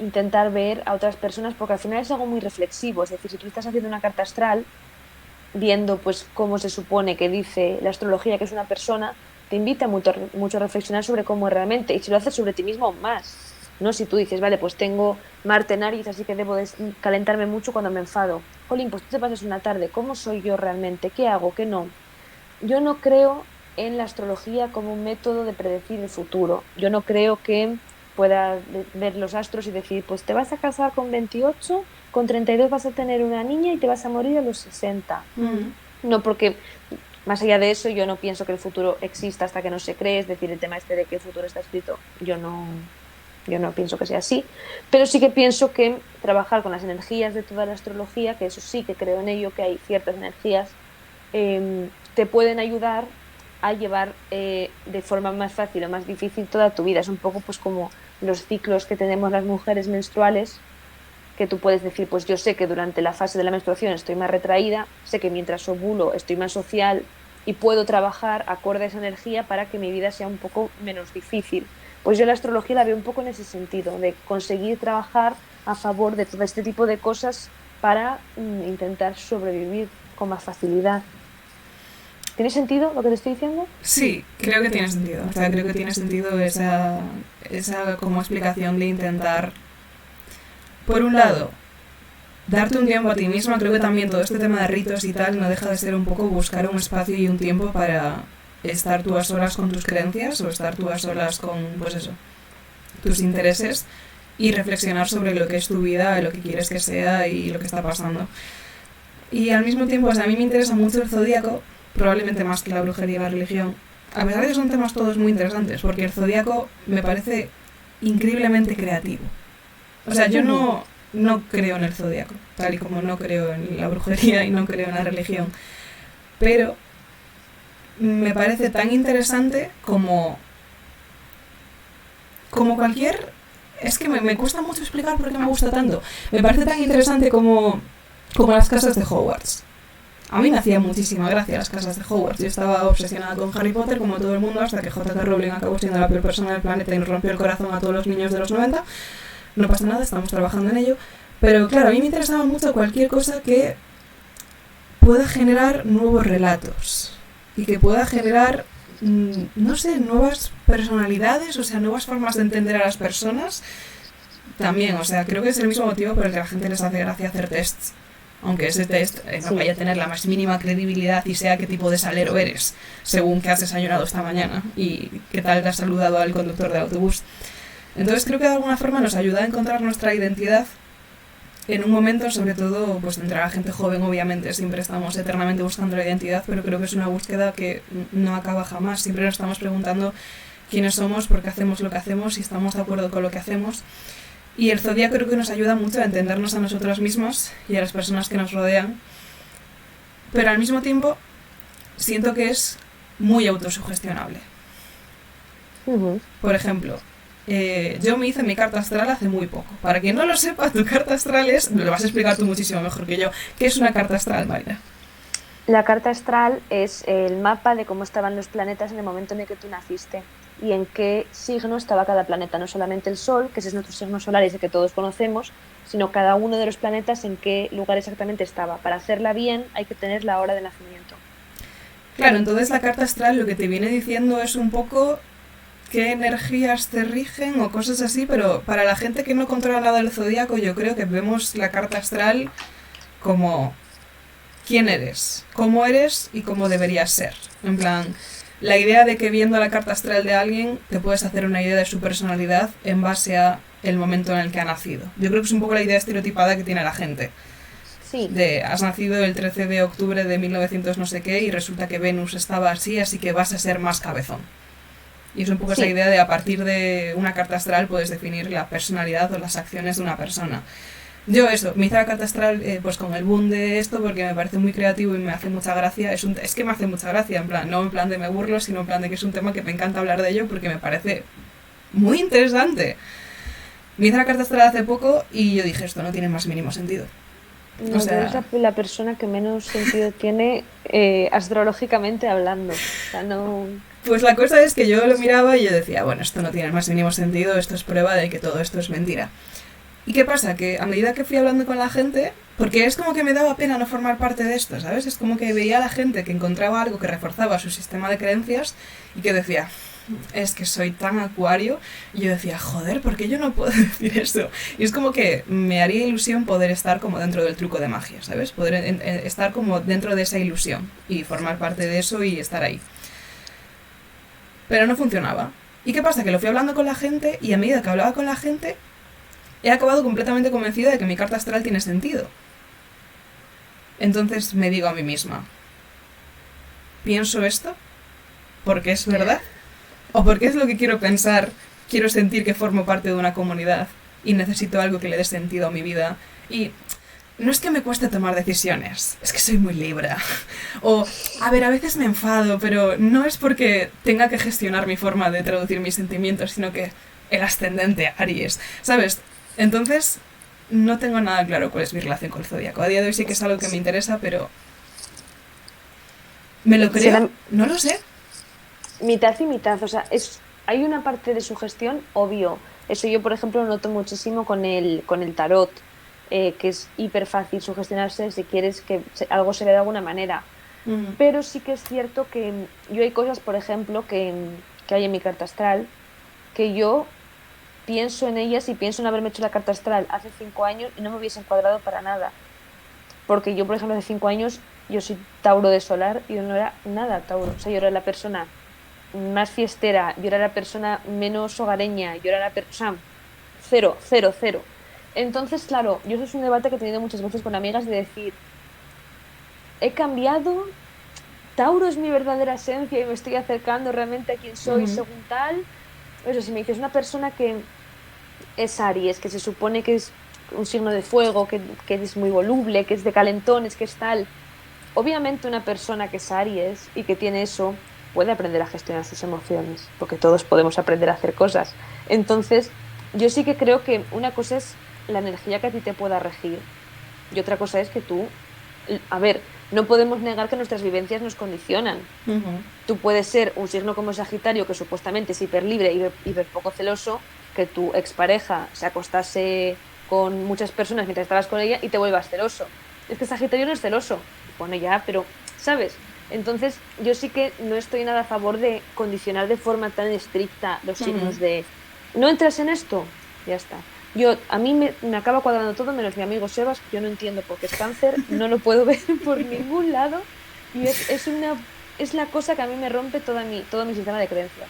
intentar ver a otras personas, porque al final es algo muy reflexivo. Es decir, si tú estás haciendo una carta astral, viendo pues cómo se supone que dice la astrología que es una persona, te invita mucho a reflexionar sobre cómo es realmente, y si lo haces sobre ti mismo, más. ¿No? Si tú dices, vale, pues tengo Marte en Aries, así que debo de calentarme mucho cuando me enfado. Jolín, pues tú te pasas una tarde, ¿cómo soy yo realmente? ¿Qué hago? ¿Qué no? Yo no creo en la astrología como un método de predecir el futuro. Yo no creo que pueda ver los astros y decir, pues te vas a casar con 28, con 32 vas a tener una niña y te vas a morir a los 60. No, porque más allá de eso yo no pienso que el futuro exista hasta que no se cree. Es decir, el tema este de que el futuro está escrito, yo no pienso que sea así, pero sí que pienso que trabajar con las energías de toda la astrología, que eso sí que creo en ello, que hay ciertas energías, te pueden ayudar a llevar de forma más fácil o más difícil toda tu vida. Es un poco pues como los ciclos que tenemos las mujeres menstruales, que tú puedes decir, pues yo sé que durante la fase de la menstruación estoy más retraída, sé que mientras ovulo estoy más social y puedo trabajar acorde a esa energía para que mi vida sea un poco menos difícil. Pues yo la astrología la veo un poco en ese sentido, de conseguir trabajar a favor de todo este tipo de cosas para intentar sobrevivir con más facilidad. ¿Tiene sentido lo que te estoy diciendo? Sí, creo que tiene sentido. O sea, creo que tiene sentido esa como explicación de intentar, por un lado, darte un tiempo a ti misma. Creo que también todo este tema de ritos y tal no deja de ser un poco buscar un espacio y un tiempo para estar tú a solas con tus creencias o estar tú a solas con, pues eso, tus intereses y reflexionar sobre lo que es tu vida, lo que quieres que sea y lo que está pasando. Y al mismo tiempo, o sea, a mí me interesa mucho el zodíaco, probablemente más que la brujería y la religión, a pesar de que son temas todos muy interesantes, porque el zodíaco me parece increíblemente creativo. O sea, yo no creo en el zodíaco, tal y como no creo en la brujería y no creo en la religión, pero me parece tan interesante como cualquier... Es que me cuesta mucho explicar por qué me gusta tanto. Me parece tan interesante como las casas de Hogwarts. A mí me hacía muchísima gracia las casas de Hogwarts. Yo estaba obsesionada con Harry Potter como todo el mundo hasta que J.K. Rowling acabó siendo la peor persona del planeta y nos rompió el corazón a todos los niños de los 90. No pasa nada, estamos trabajando en ello. Pero claro, a mí me interesaba mucho cualquier cosa que pueda generar nuevos relatos y que pueda generar, no sé, nuevas personalidades, o sea, nuevas formas de entender a las personas. También, o sea, creo que es el mismo motivo por el que a la gente les hace gracia hacer tests. Aunque ese test no vaya a tener la más mínima credibilidad y sea qué tipo de salero eres, según qué has desayunado esta mañana y qué tal te has saludado al conductor del autobús. Entonces creo que de alguna forma nos ayuda a encontrar nuestra identidad en un momento, sobre todo, pues entre la gente joven, obviamente, siempre estamos eternamente buscando la identidad, pero creo que es una búsqueda que no acaba jamás. Siempre nos estamos preguntando quiénes somos, por qué hacemos lo que hacemos, si estamos de acuerdo con lo que hacemos. Y el zodíaco creo que nos ayuda mucho a entendernos a nosotras mismas y a las personas que nos rodean. Pero al mismo tiempo siento que es muy autosugestionable. Por ejemplo, yo me hice mi carta astral hace muy poco. Para quien no lo sepa, tu carta astral es... Lo vas a explicar tú muchísimo mejor que yo. ¿Qué es una carta astral, Mayra? La carta astral es el mapa de cómo estaban los planetas en el momento en el que tú naciste y en qué signo estaba cada planeta. No solamente el Sol, que ese es nuestro signo solar y ese que todos conocemos, sino cada uno de los planetas en qué lugar exactamente estaba. Para hacerla bien hay que tener la hora de nacimiento. Claro, entonces la carta astral lo que te viene diciendo es un poco qué energías te rigen o cosas así, pero para la gente que no controla nada del zodíaco, yo creo que vemos la carta astral como quién eres, cómo eres y cómo deberías ser. En plan, la idea de que viendo la carta astral de alguien te puedes hacer una idea de su personalidad en base a el momento en el que ha nacido. Yo creo que es un poco la idea estereotipada que tiene la gente. Sí. De, has nacido el 13 de octubre de 1900 no sé qué y resulta que Venus estaba así que vas a ser más cabezón. Y es un poco esa idea de a partir de una carta astral puedes definir la personalidad o las acciones de una persona. Yo eso, me hice la carta astral pues con el boom de esto porque me parece muy creativo y me hace mucha gracia. Es que me hace mucha gracia, en plan, no en plan de me burlo, sino en plan de que es un tema que me encanta hablar de ello porque me parece muy interesante. Me hice la carta astral hace poco y yo dije, esto no tiene más mínimo sentido. No, o sea, es la persona que menos sentido tiene astrológicamente hablando. O sea, no... Pues la cosa es que yo lo miraba y yo decía, bueno, esto no tiene más mínimo sentido, esto es prueba de que todo esto es mentira. ¿Y qué pasa? Que a medida que fui hablando con la gente, porque es como que me daba pena no formar parte de esto, ¿sabes? Es como que veía a la gente que encontraba algo que reforzaba su sistema de creencias y que decía, es que soy tan acuario, y yo decía, joder, ¿por qué yo no puedo decir eso? Y es como que me haría ilusión poder estar como dentro del truco de magia, ¿sabes? Poder estar como dentro de esa ilusión y formar parte de eso y estar ahí. Pero no funcionaba. ¿Y qué pasa? Que lo fui hablando con la gente y a medida que hablaba con la gente he acabado completamente convencida de que mi carta astral tiene sentido. Entonces me digo a mí misma, ¿pienso esto? ¿Porque es verdad? ¿O porque es lo que quiero pensar? Quiero sentir que formo parte de una comunidad y necesito algo que le dé sentido a mi vida. Y no es que me cueste tomar decisiones, es que soy muy Libra. O, a ver, a veces me enfado, pero no es porque tenga que gestionar mi forma de traducir mis sentimientos, sino que el ascendente Aries, ¿sabes? Entonces, no tengo nada claro cuál es mi relación con el zodíaco. A día de hoy sí que es algo que me interesa, pero... ¿me lo creo? No lo sé. Mitad y mitad, o sea, hay una parte de sugestión, obvio. Eso yo, por ejemplo, noto muchísimo con el tarot, que es hiper fácil sugestionarse si quieres que algo se vea de alguna manera. Pero sí que es cierto que yo hay cosas, por ejemplo, que hay en mi carta astral, que yo pienso en ellas y pienso en haberme hecho la carta astral hace 5 años y no me hubiese encuadrado para nada. Porque yo, por ejemplo, hace 5 años, yo soy Tauro de solar y yo no era nada Tauro. O sea, yo era la persona más fiestera, yo era la persona menos hogareña, yo era la persona... Cero. Entonces, claro, yo eso es un debate que he tenido muchas veces con amigas de decir, he cambiado, Tauro es mi verdadera esencia y me estoy acercando realmente a quien soy según tal. Eso, si me dices una persona que es Aries, que se supone que es un signo de fuego, que es muy voluble, que es de calentones, que es tal, obviamente una persona que es Aries y que tiene eso puede aprender a gestionar sus emociones, porque todos podemos aprender a hacer cosas. Entonces, yo sí que creo que una cosa es la energía que a ti te pueda regir y otra cosa es que tú, a ver, no podemos negar que nuestras vivencias nos condicionan. Tú puedes ser un signo como Sagitario, que supuestamente es hiper libre y hiper poco celoso, que tu expareja se acostase con muchas personas mientras estabas con ella y te vuelvas celoso. Es que Sagitario no es celoso. Bueno, ya, pero, ¿sabes? Entonces, yo sí que no estoy nada a favor de condicionar de forma tan estricta los signos de no entras en esto, ya está. A mí me acaba cuadrando todo menos mi amigo Sebas, yo no entiendo por qué es Cáncer, no lo puedo ver por ningún lado y es la cosa que a mí me rompe todo mi sistema de creencias.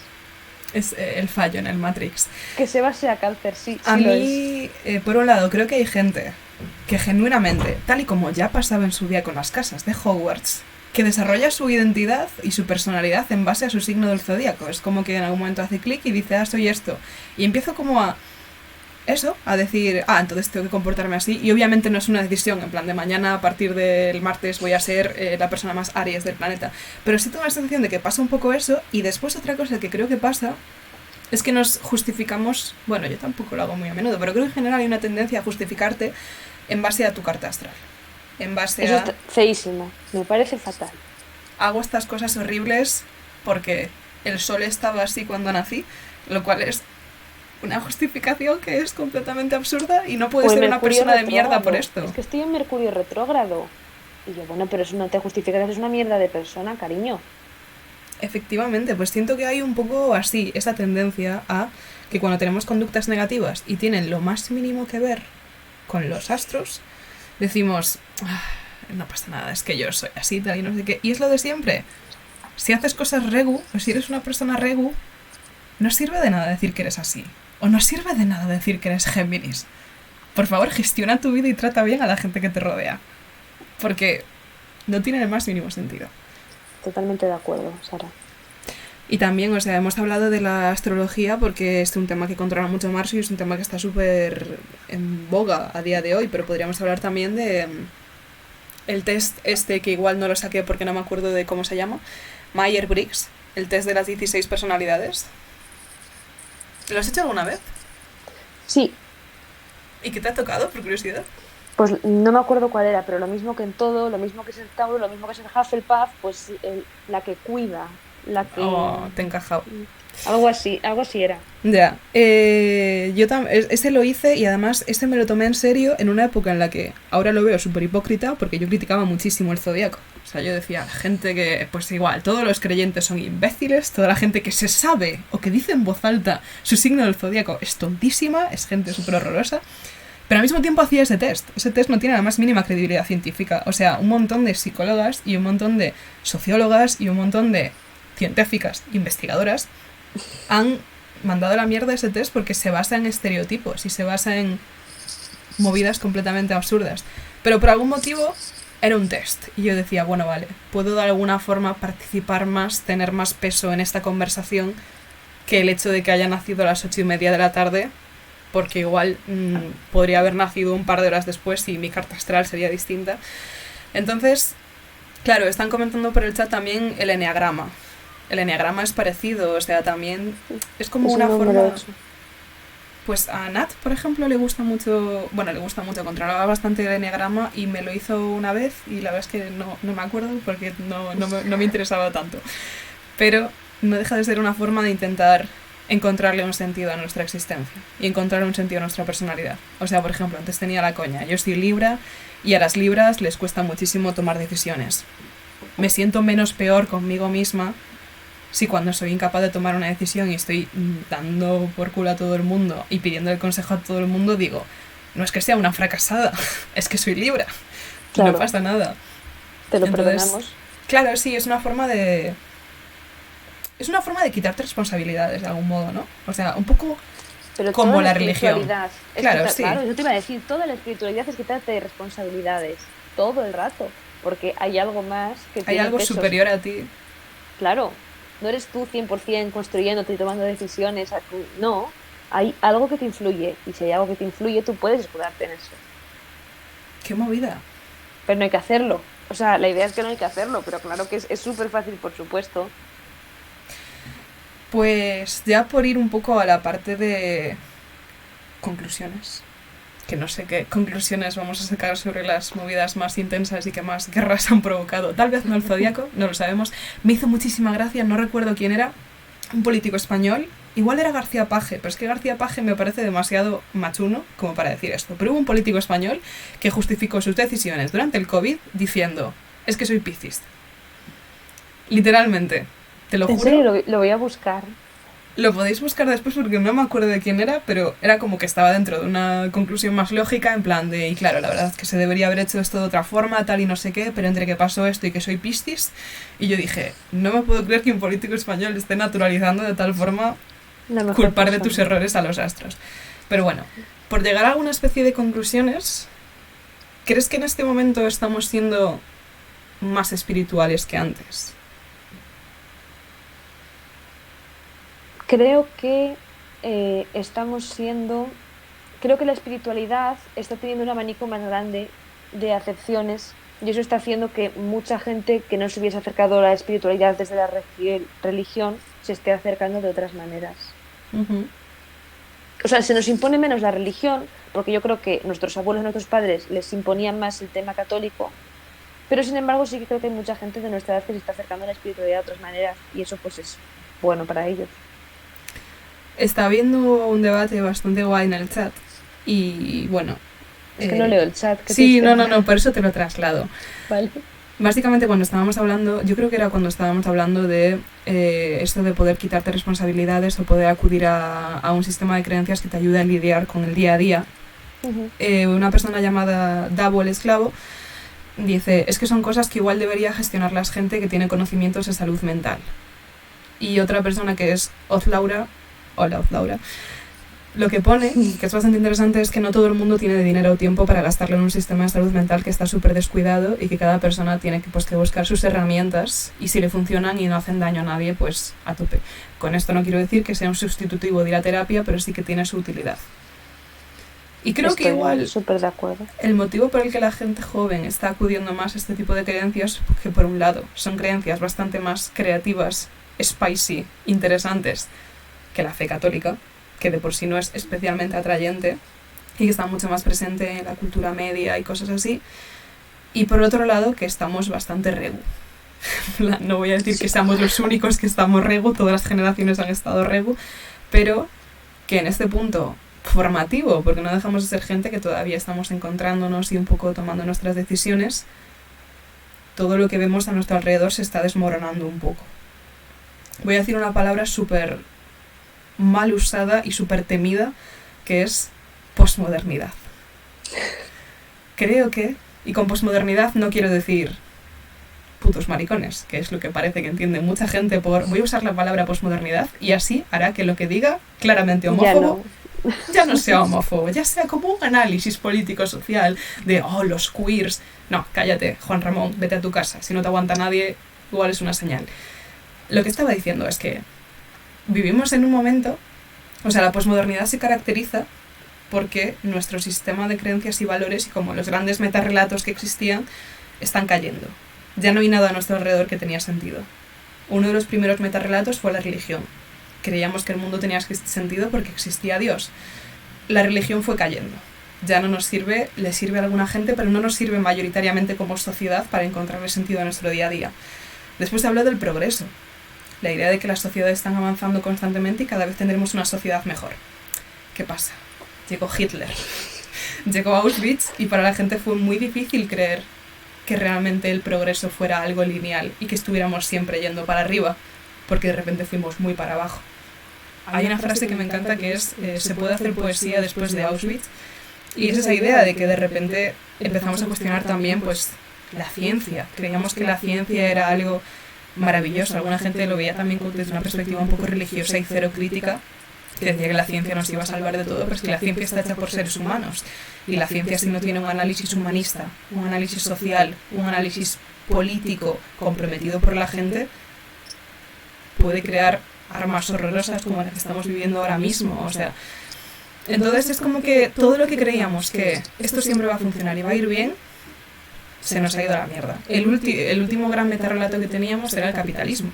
Es el fallo en el Matrix. Que Sebas sea Cáncer, sí. A mí, por un lado, creo que hay gente que genuinamente, tal y como ya pasaba en su día con las casas de Hogwarts, que desarrolla su identidad y su personalidad en base a su signo del zodíaco. Es como que en algún momento hace clic y dice, soy esto. Y empiezo como a eso, a decir, entonces tengo que comportarme así. Y obviamente no es una decisión, en plan de mañana a partir del martes voy a ser la persona más Aries del planeta. Pero sí tengo la sensación de que pasa un poco eso. Y después otra cosa que creo que pasa es que nos justificamos, bueno, yo tampoco lo hago muy a menudo, pero creo que en general hay una tendencia a justificarte en base a tu carta astral. En base Eso a... está feísimo, me parece fatal. Hago estas cosas horribles porque el sol estaba así cuando nací, lo cual es una justificación que es completamente absurda y no puedes ser una persona de mierda por esto. Es que estoy en Mercurio retrógrado. Y yo, bueno, pero eso no te justifica que eres una mierda de persona, cariño. Efectivamente, pues siento que hay un poco así, esa tendencia a que cuando tenemos conductas negativas y tienen lo más mínimo que ver con los astros, decimos, no pasa nada, es que yo soy así, tal y no sé qué. Y es lo de siempre. Si haces cosas regu, o si eres una persona regu, no sirve de nada decir que eres así. O no sirve de nada decir que eres Géminis. Por favor, gestiona tu vida y trata bien a la gente que te rodea. Porque no tiene el más mínimo sentido. Totalmente de acuerdo, Sara. Y también, o sea, hemos hablado de la astrología porque es un tema que controla mucho Marzo y es un tema que está súper en boga a día de hoy, pero podríamos hablar también de el test este, que igual no lo saqué porque no me acuerdo de cómo se llama, Myers-Briggs, el test de las 16 personalidades. ¿Lo has hecho alguna vez? Sí. ¿Y qué te ha tocado, por curiosidad? Pues no me acuerdo cuál era, pero lo mismo que en todo, lo mismo que es el Tauro, lo mismo que es el Hufflepuff, pues la que cuida, la que... Oh, te he encajado. Algo así era. Ya, yo también, ese lo hice y además ese me lo tomé en serio en una época en la que ahora lo veo súper hipócrita porque yo criticaba muchísimo el zodiaco. O sea, yo decía, la gente que, pues igual, todos los creyentes son imbéciles, toda la gente que se sabe o que dice en voz alta su signo del zodiaco es tontísima, es gente súper horrorosa. Pero al mismo tiempo hacía ese test. Ese test no tiene la más mínima credibilidad científica. O sea, un montón de psicólogas y un montón de sociólogas y un montón de científicas, investigadoras, han mandado a la mierda ese test porque se basa en estereotipos y se basa en movidas completamente absurdas. Pero por algún motivo era un test. Y yo decía, bueno, vale, puedo de alguna forma participar más, tener más peso en esta conversación que el hecho de que haya nacido a las 8:30 de la tarde, porque igual podría haber nacido un par de horas después y mi carta astral sería distinta. Entonces, claro, están comentando por el chat también el eneagrama. El eneagrama es parecido, o sea, también es como una forma... Pues a Nat, por ejemplo, le gusta mucho, controlaba bastante el eneagrama y me lo hizo una vez y la verdad es que no me acuerdo porque no me interesaba tanto. Pero no deja de ser una forma de intentar encontrarle un sentido a nuestra existencia y encontrar un sentido a nuestra personalidad. O sea, por ejemplo, antes tenía la coña, yo soy Libra y a las Libras les cuesta muchísimo tomar decisiones. Me siento menos peor conmigo misma si cuando soy incapaz de tomar una decisión y estoy dando por culo a todo el mundo y pidiendo el consejo a todo el mundo, digo, no es que sea una fracasada, es que soy Libra. Claro. No pasa nada. Te lo perdonamos. Claro, sí, es una forma de quitarte responsabilidades de algún modo, ¿no? O sea, un poco pero como la religión. Claro, sí. Claro, yo te iba a decir, toda la espiritualidad es quitarte responsabilidades todo el rato, porque hay algo más que hay algo pesos superior a ti. Claro, no eres tú 100% construyéndote y tomando decisiones. No, hay algo que te influye. Y si hay algo que te influye, tú puedes escudarte en eso. ¡Qué movida! Pero no hay que hacerlo. O sea, la idea es que no hay que hacerlo, pero claro que es súper fácil, por supuesto. Pues ya por ir un poco a la parte de conclusiones, que no sé qué conclusiones vamos a sacar sobre las movidas más intensas y que más guerras han provocado. Tal vez no el zodiaco, no lo sabemos. Me hizo muchísima gracia, no recuerdo quién era, un político español, igual era García Paje, pero es que García Paje me parece demasiado machuno como para decir esto. Pero hubo un político español que justificó sus decisiones durante el COVID diciendo, es que soy Piscis. Literalmente, te lo juro. ¿En serio? Lo voy a buscar. Lo podéis buscar después porque no me acuerdo de quién era, pero era como que estaba dentro de una conclusión más lógica, en plan de, y claro, la verdad es que se debería haber hecho esto de otra forma, tal y no sé qué, pero entre que pasó esto y que soy Piscis, y yo dije, no me puedo creer que un político español esté naturalizando de tal forma culpar de tus errores a los astros. Pero bueno, por llegar a alguna especie de conclusiones, ¿crees que en este momento estamos siendo más espirituales que antes? Creo que estamos siendo creo que la espiritualidad está teniendo un abanico más grande de acepciones y eso está haciendo que mucha gente que no se hubiese acercado a la espiritualidad desde la religión se esté acercando de otras maneras. Ujú. O sea, se nos impone menos la religión, porque yo creo que nuestros abuelos, nuestros padres les imponían más el tema católico, pero sin embargo sí que creo que hay mucha gente de nuestra edad que se está acercando a la espiritualidad de otras maneras y eso pues es bueno para ellos. Está habiendo un debate bastante guay en el chat y bueno... Es que no leo el chat. Sí, no, por eso te lo traslado. Vale. Básicamente cuando estábamos hablando, yo creo que era cuando estábamos hablando de esto de poder quitarte responsabilidades o poder acudir a un sistema de creencias que te ayude a lidiar con el día a día. Uh-huh. Una persona llamada Davo el Esclavo dice, es que son cosas que igual debería gestionar la gente que tiene conocimientos de salud mental. Y otra persona que es Ozlaura, hola Ozlaura, lo que pone, que es bastante interesante, es que no todo el mundo tiene dinero o tiempo para gastarlo en un sistema de salud mental que está súper descuidado y que cada persona tiene que buscar sus herramientas y si le funcionan y no hacen daño a nadie, pues a tope. Con esto no quiero decir que sea un sustitutivo de la terapia, pero sí que tiene su utilidad. Y creo que igual súper de acuerdo. El motivo por el que la gente joven está acudiendo más a este tipo de creencias, que por un lado son creencias bastante más creativas, spicy, interesantes que la fe católica, que de por sí no es especialmente atrayente y que está mucho más presente en la cultura media y cosas así. Y por otro lado, que estamos bastante regu. No voy a decir que seamos los únicos que estamos regu, todas las generaciones han estado regu, pero que en este punto formativo, porque no dejamos de ser gente que todavía estamos encontrándonos y un poco tomando nuestras decisiones, todo lo que vemos a nuestro alrededor se está desmoronando un poco. Voy a decir una palabra súper mal usada y súper temida, que es posmodernidad. Creo que, y con posmodernidad no quiero decir putos maricones, que es lo que parece que entiende mucha gente por voy a usar la palabra posmodernidad y así hará que lo que diga, claramente homófobo, ya no sea homófobo, ya sea como un análisis político-social de, los queers. No, cállate, Juan Ramón, vete a tu casa, si no te aguanta nadie, igual es una señal. Lo que estaba diciendo es que vivimos en un momento, o sea, la posmodernidad se caracteriza porque nuestro sistema de creencias y valores y como los grandes metarrelatos que existían están cayendo. Ya no hay nada a nuestro alrededor que tenía sentido. Uno de los primeros metarrelatos fue la religión. Creíamos que el mundo tenía sentido porque existía Dios. La religión fue cayendo. Ya no nos sirve, le sirve a alguna gente, pero no nos sirve mayoritariamente como sociedad para encontrarle sentido a nuestro día a día. Después se habló del progreso. La idea de que las sociedades están avanzando constantemente y cada vez tendremos una sociedad mejor. ¿Qué pasa? Llegó Hitler. Llegó Auschwitz y para la gente fue muy difícil creer que realmente el progreso fuera algo lineal y que estuviéramos siempre yendo para arriba, porque de repente fuimos muy para abajo. Hay una frase que me encanta que es se puede hacer poesía después de Auschwitz y es esa idea de que de repente empezamos a cuestionar también pues la ciencia. Creíamos que la ciencia era algo maravilloso. Alguna gente lo veía también desde una perspectiva un poco religiosa y cero crítica, que decía que la ciencia nos iba a salvar de todo, pero es que la ciencia está hecha por seres humanos y la ciencia si no tiene un análisis humanista, un análisis social, un análisis político comprometido por la gente, puede crear armas horrorosas como las que estamos viviendo ahora mismo. O sea, entonces es como que todo lo que creíamos que esto siempre va a funcionar y va a ir bien, se nos ha ido a la mierda. El último gran metarrelato que teníamos era el capitalismo.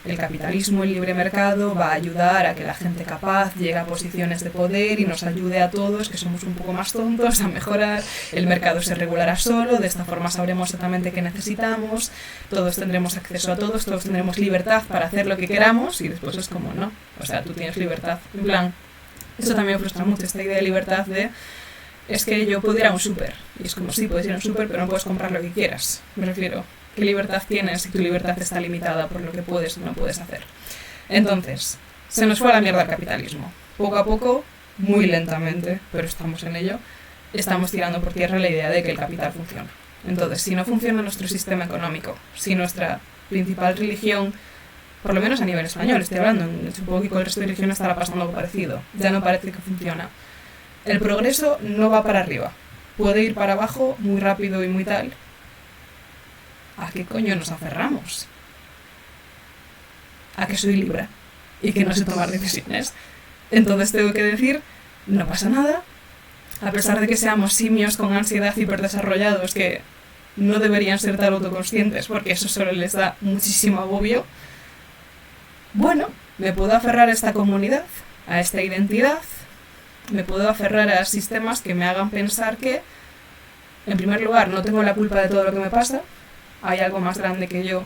El capitalismo, el libre mercado, va a ayudar a que la gente capaz llegue a posiciones de poder y nos ayude a todos, que somos un poco más tontos, a mejorar. El mercado se regulará solo, de esta forma sabremos exactamente qué necesitamos, todos tendremos acceso a todos tendremos libertad para hacer lo que queramos y después es como, no, o sea, tú tienes libertad. En plan, eso también frustra mucho, esta idea de libertad de es que yo puedo ir a un súper. Y es como, sí, puedes ir a un súper, pero no puedes comprar lo que quieras. Me refiero, ¿qué libertad tienes si tu libertad está limitada por lo que puedes o no puedes hacer? Entonces, se nos fue a la mierda el capitalismo. Poco a poco, muy lentamente, pero estamos en ello, estamos tirando por tierra la idea de que el capital funciona. Entonces, si no funciona nuestro sistema económico, si nuestra principal religión, por lo menos a nivel español, estoy hablando, supongo que con el resto de religiones estará pasando algo parecido, ya no parece que funciona. El progreso no va para arriba, puede ir para abajo muy rápido y muy tal. ¿A qué coño nos aferramos? A que soy libre y que no sé tomar decisiones. Entonces tengo que decir, no pasa nada, a pesar de que seamos simios con ansiedad hiperdesarrollados que no deberían ser tan autoconscientes porque eso solo les da muchísimo agobio, bueno, me puedo aferrar a esta comunidad, a esta identidad, me puedo aferrar a sistemas que me hagan pensar que, en primer lugar, no tengo la culpa de todo lo que me pasa, hay algo más grande que yo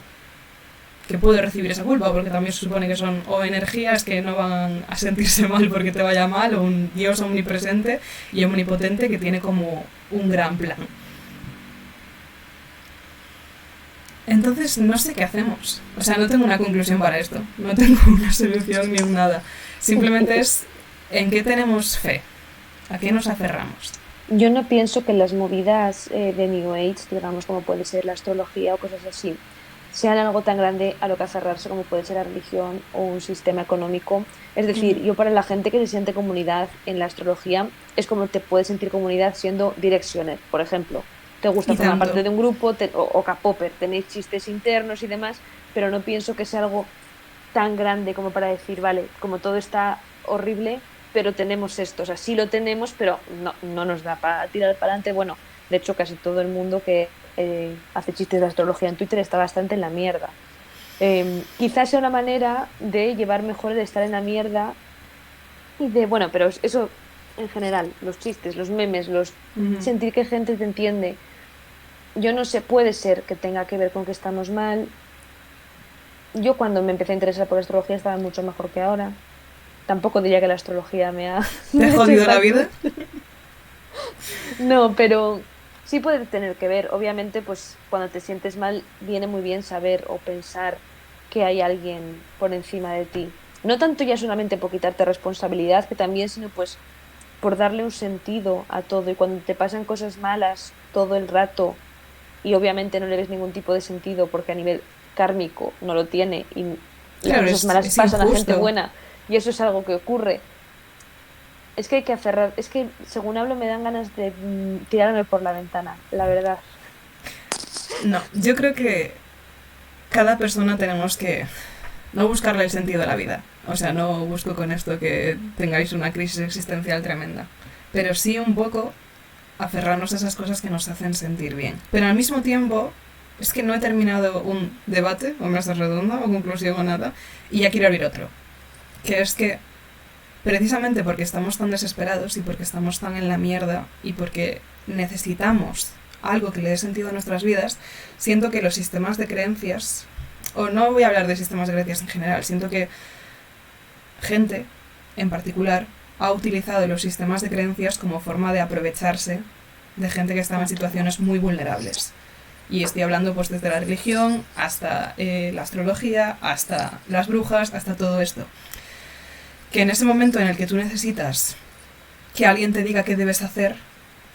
que puede recibir esa culpa, porque también se supone que son o energías que no van a sentirse mal porque te vaya mal, o un Dios omnipresente y omnipotente que tiene como un gran plan. Entonces no sé qué hacemos. O sea, no tengo una conclusión para esto, no tengo una solución ni un nada. Simplemente es en qué tenemos fe, a qué nos aferramos. Yo no pienso que las movidas de New Age, digamos, como puede ser la astrología o cosas así, sean algo tan grande a lo que aferrarse como puede ser la religión o un sistema económico. Es decir, yo para la gente que se siente comunidad en la astrología, es como te puedes sentir comunidad siendo directioner, por ejemplo. Te gusta formar parte de un grupo o K-popper, tenéis chistes internos y demás, pero no pienso que sea algo tan grande como para decir, vale, como todo está horrible, pero tenemos esto, o sea, sí lo tenemos, pero no nos da para tirar para adelante. Bueno, de hecho casi todo el mundo que hace chistes de astrología en Twitter está bastante en la mierda. Quizás sea una manera de llevar mejor el estar en la mierda y de, bueno, pero eso en general, los chistes, los memes, sentir que gente te entiende. Yo no sé, puede ser que tenga que ver con que estamos mal. Yo cuando me empecé a interesar por la astrología estaba mucho mejor que ahora. Tampoco diría que la astrología me ha... ¿Te ha jodido la vida? No, pero sí puede tener que ver. Obviamente, pues cuando te sientes mal, viene muy bien saber o pensar que hay alguien por encima de ti. No tanto ya solamente por quitarte responsabilidad, que también, sino pues por darle un sentido a todo. Y cuando te pasan cosas malas todo el rato y obviamente no le ves ningún tipo de sentido porque a nivel kármico no lo tiene y claro, las cosas malas pasan injusto. a gente buena y eso es algo que ocurre. Es que hay que aferrar, es que según hablo me dan ganas de tirarme por la ventana, la verdad. No, yo creo que cada persona tenemos que no buscarle el sentido a la vida. O sea, no busco con esto que tengáis una crisis existencial tremenda. Pero sí un poco aferrarnos a esas cosas que nos hacen sentir bien. Pero al mismo tiempo, es que no he terminado un debate, o mesa redonda, o conclusión o nada, y ya quiero abrir otro. Que es que, precisamente porque estamos tan desesperados y porque estamos tan en la mierda y porque necesitamos algo que le dé sentido a nuestras vidas, siento que los sistemas de creencias, o no voy a hablar de sistemas de creencias en general, siento que gente, en particular, ha utilizado los sistemas de creencias como forma de aprovecharse de gente que estaba en situaciones muy vulnerables. Y estoy hablando pues desde la religión hasta la astrología, hasta las brujas, hasta todo esto. Que en ese momento en el que tú necesitas que alguien te diga qué debes hacer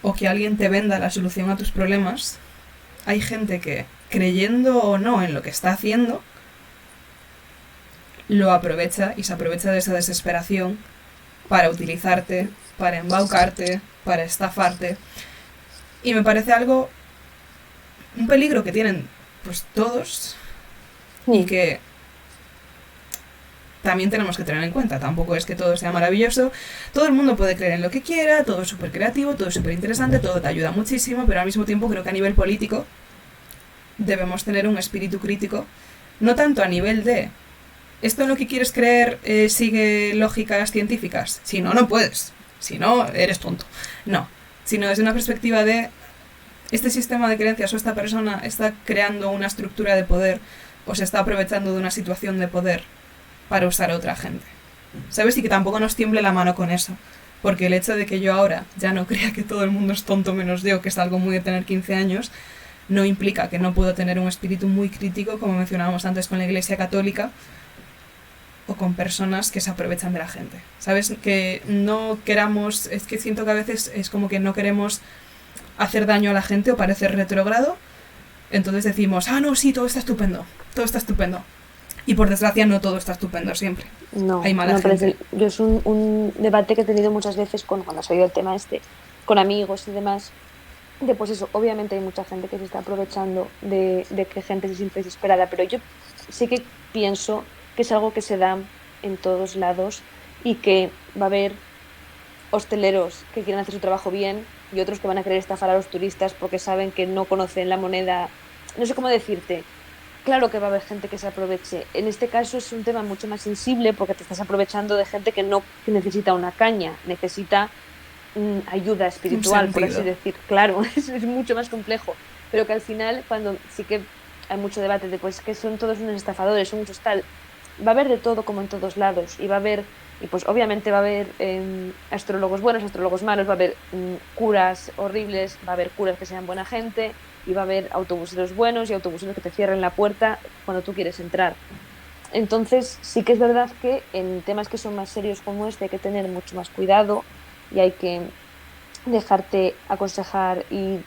o que alguien te venda la solución a tus problemas, hay gente que, creyendo o no en lo que está haciendo, lo aprovecha y se aprovecha de esa desesperación para utilizarte, para embaucarte, para estafarte. Y me parece algo, un peligro que tienen pues todos y que también tenemos que tener en cuenta. Tampoco es que todo sea maravilloso, todo el mundo puede creer en lo que quiera, todo es súper creativo, todo es súper interesante, todo te ayuda muchísimo, pero al mismo tiempo creo que a nivel político debemos tener un espíritu crítico, no tanto a nivel de esto en lo que quieres creer sigue lógicas científicas, si no, no puedes, si no, eres tonto, no, sino desde una perspectiva de este sistema de creencias o esta persona está creando una estructura de poder o se está aprovechando de una situación de poder para usar a otra gente, ¿sabes? Y que tampoco nos tiemble la mano con eso, porque el hecho de que yo ahora ya no crea que todo el mundo es tonto menos yo, que es algo muy de tener 15 años, no implica que no puedo tener un espíritu muy crítico, como mencionábamos antes con la Iglesia Católica, o con personas que se aprovechan de la gente, ¿sabes? Que no queramos, es que siento que a veces es como que no queremos hacer daño a la gente o parecer retrógrado, entonces decimos, no, sí, todo está estupendo, y por desgracia no todo está estupendo siempre. No, hay mala gente. Yo es un debate que he tenido muchas veces cuando ha salido el tema con amigos y demás, de pues eso, obviamente hay mucha gente que se está aprovechando de que gente se siente desesperada, pero yo sí que pienso que es algo que se da en todos lados y que va a haber hosteleros que quieren hacer su trabajo bien y otros que van a querer estafar a los turistas porque saben que no conocen la moneda. No sé cómo decirte. Claro que va a haber gente que se aproveche. En este caso es un tema mucho más sensible porque te estás aprovechando de gente que necesita una caña, necesita ayuda espiritual, por así decir. Claro, es mucho más complejo. Pero que al final, cuando sí que hay mucho debate de pues que son todos unos estafadores, son muchos tal, va a haber de todo como en todos lados y va a haber, y pues obviamente va a haber astrólogos buenos, astrólogos malos, va a haber curas horribles, va a haber curas que sean buena gente y va a haber autobuseros buenos y autobuseros que te cierren la puerta cuando tú quieres entrar. Entonces sí que es verdad que en temas que son más serios como este hay que tener mucho más cuidado y hay que dejarte aconsejar y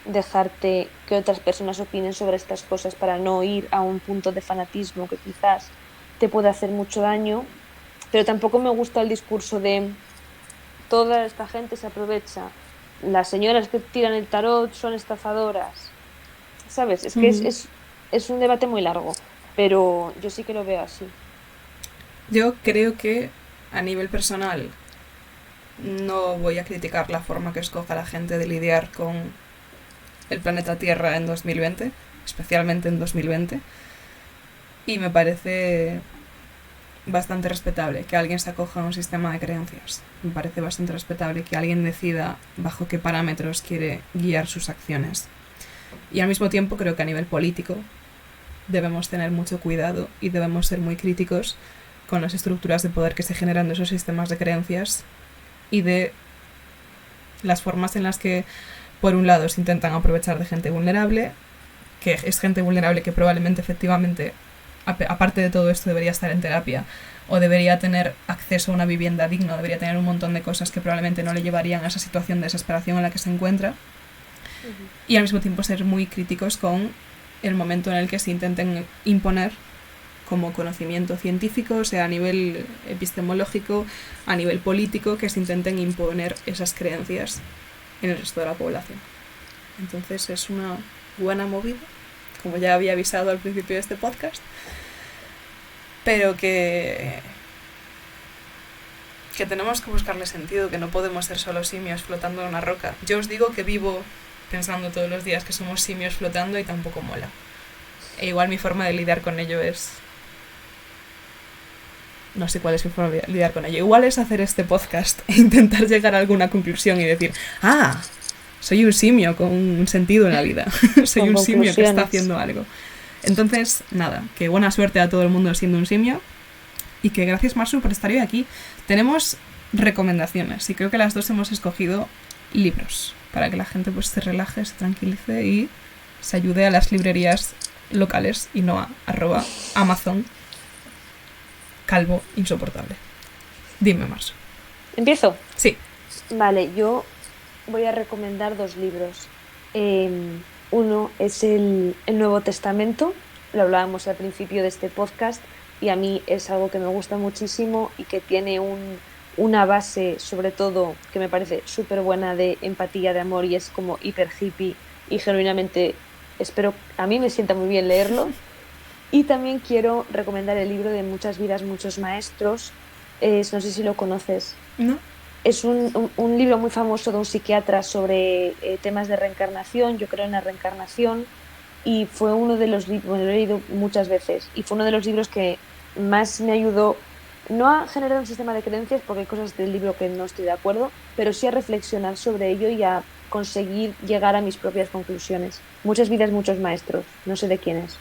dejarte que otras personas opinen sobre estas cosas para no ir a un punto de fanatismo que quizás te puede hacer mucho daño, pero tampoco me gusta el discurso de toda esta gente se aprovecha, las señoras que tiran el tarot son estafadoras, ¿sabes? Es que es un debate muy largo, pero yo sí que lo veo así. Yo creo que a nivel personal no voy a criticar la forma que escoja la gente de lidiar con el planeta Tierra en 2020, especialmente en 2020, y me parece bastante respetable que alguien se acoja a un sistema de creencias. Me parece bastante respetable que alguien decida bajo qué parámetros quiere guiar sus acciones. Y al mismo tiempo creo que a nivel político debemos tener mucho cuidado y debemos ser muy críticos con las estructuras de poder que se generan de esos sistemas de creencias y de las formas en las que, por un lado, se intentan aprovechar de gente vulnerable, que es gente vulnerable que probablemente efectivamente, aparte de todo esto, debería estar en terapia o debería tener acceso a una vivienda digna, debería tener un montón de cosas que probablemente no le llevarían a esa situación de desesperación en la que se encuentra. Y al mismo tiempo ser muy críticos con el momento en el que se intenten imponer como conocimiento científico, sea a nivel epistemológico, a nivel político, que se intenten imponer esas creencias en el resto de la población. Entonces es una buena movida, como ya había avisado al principio de este podcast, pero que tenemos que buscarle sentido, que no podemos ser solo simios flotando en una roca. Yo os digo que vivo pensando todos los días que somos simios flotando y tampoco mola. E igual mi forma de lidiar con ello es... No sé cuál es mi forma de lidiar con ello. Igual es hacer este podcast e intentar llegar a alguna conclusión y decir, soy un simio con un sentido en la vida. Soy un simio que está haciendo algo. Entonces, nada, que buena suerte a todo el mundo siendo un simio y que gracias Marsu por estar hoy aquí. Tenemos recomendaciones y creo que las dos hemos escogido libros para que la gente pues se relaje, se tranquilice y se ayude a las librerías locales y no a @Amazon calvo insoportable. Dime, Marso. ¿Empiezo? Sí. Vale, yo voy a recomendar 2 libros. Uno es el Nuevo Testamento, lo hablábamos al principio de este podcast y a mí es algo que me gusta muchísimo y que tiene una base, sobre todo, que me parece súper buena de empatía, de amor y es como hiper hippie y genuinamente espero, a mí me sienta muy bien leerlo. Y también quiero recomendar el libro de Muchas vidas, muchos maestros. No sé si lo conoces. ¿No? Es un libro muy famoso de un psiquiatra sobre temas de reencarnación. Yo creo en la reencarnación. Y fue uno de los libros, bueno, lo he leído muchas veces, y fue uno de los libros que más me ayudó, no a generar un sistema de creencias, porque hay cosas del libro que no estoy de acuerdo, pero sí a reflexionar sobre ello y a conseguir llegar a mis propias conclusiones. Muchas vidas, muchos maestros. No sé de quién es.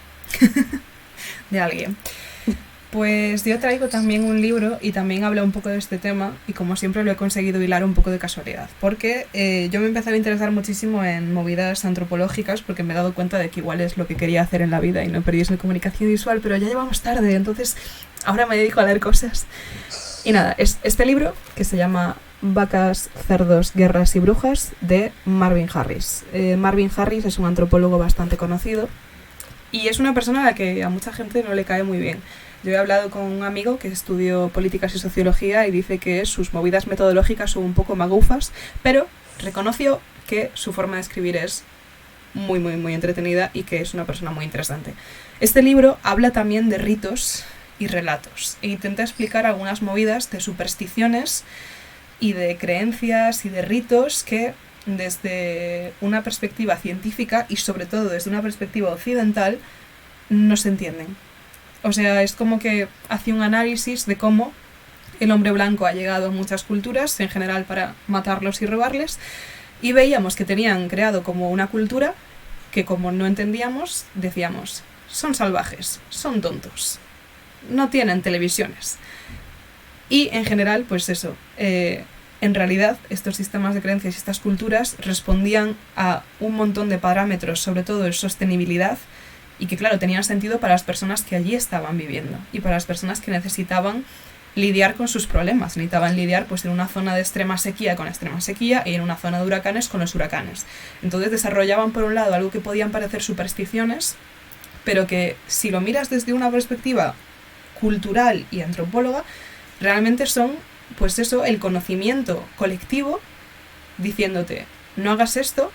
De alguien. Pues yo traigo también un libro y también habla un poco de este tema y como siempre lo he conseguido hilar un poco de casualidad porque yo me empecé a interesar muchísimo en movidas antropológicas porque me he dado cuenta de que igual es lo que quería hacer en la vida y no perdiese mi comunicación visual, pero ya llevamos tarde, entonces ahora me dedico a leer cosas. Y nada, es este libro que se llama Vacas, cerdos, guerras y brujas de Marvin Harris. Marvin Harris es un antropólogo bastante conocido y es una persona a la que a mucha gente no le cae muy bien. Yo he hablado con un amigo que estudió políticas y sociología y dice que sus movidas metodológicas son un poco magufas, pero reconoció que su forma de escribir es muy, muy, muy entretenida y que es una persona muy interesante. Este libro habla también de ritos y relatos e intenta explicar algunas movidas de supersticiones y de creencias y de ritos que desde una perspectiva científica y sobre todo desde una perspectiva occidental no se entienden. O sea, es como que hace un análisis de cómo el hombre blanco ha llegado a muchas culturas, en general para matarlos y robarles, y veíamos que tenían creado como una cultura que, como no entendíamos, decíamos, son salvajes, son tontos, no tienen televisiones. Y en general, pues eso, en realidad estos sistemas de creencias y estas culturas respondían a un montón de parámetros, sobre todo de sostenibilidad, y que claro, tenían sentido para las personas que allí estaban viviendo y para las personas que necesitaban lidiar con sus problemas. Necesitaban lidiar pues en una zona de extrema sequía con la extrema sequía y en una zona de huracanes con los huracanes. Entonces desarrollaban por un lado algo que podían parecer supersticiones, pero que si lo miras desde una perspectiva cultural y antropóloga, realmente son pues eso, el conocimiento colectivo diciéndote no hagas esto,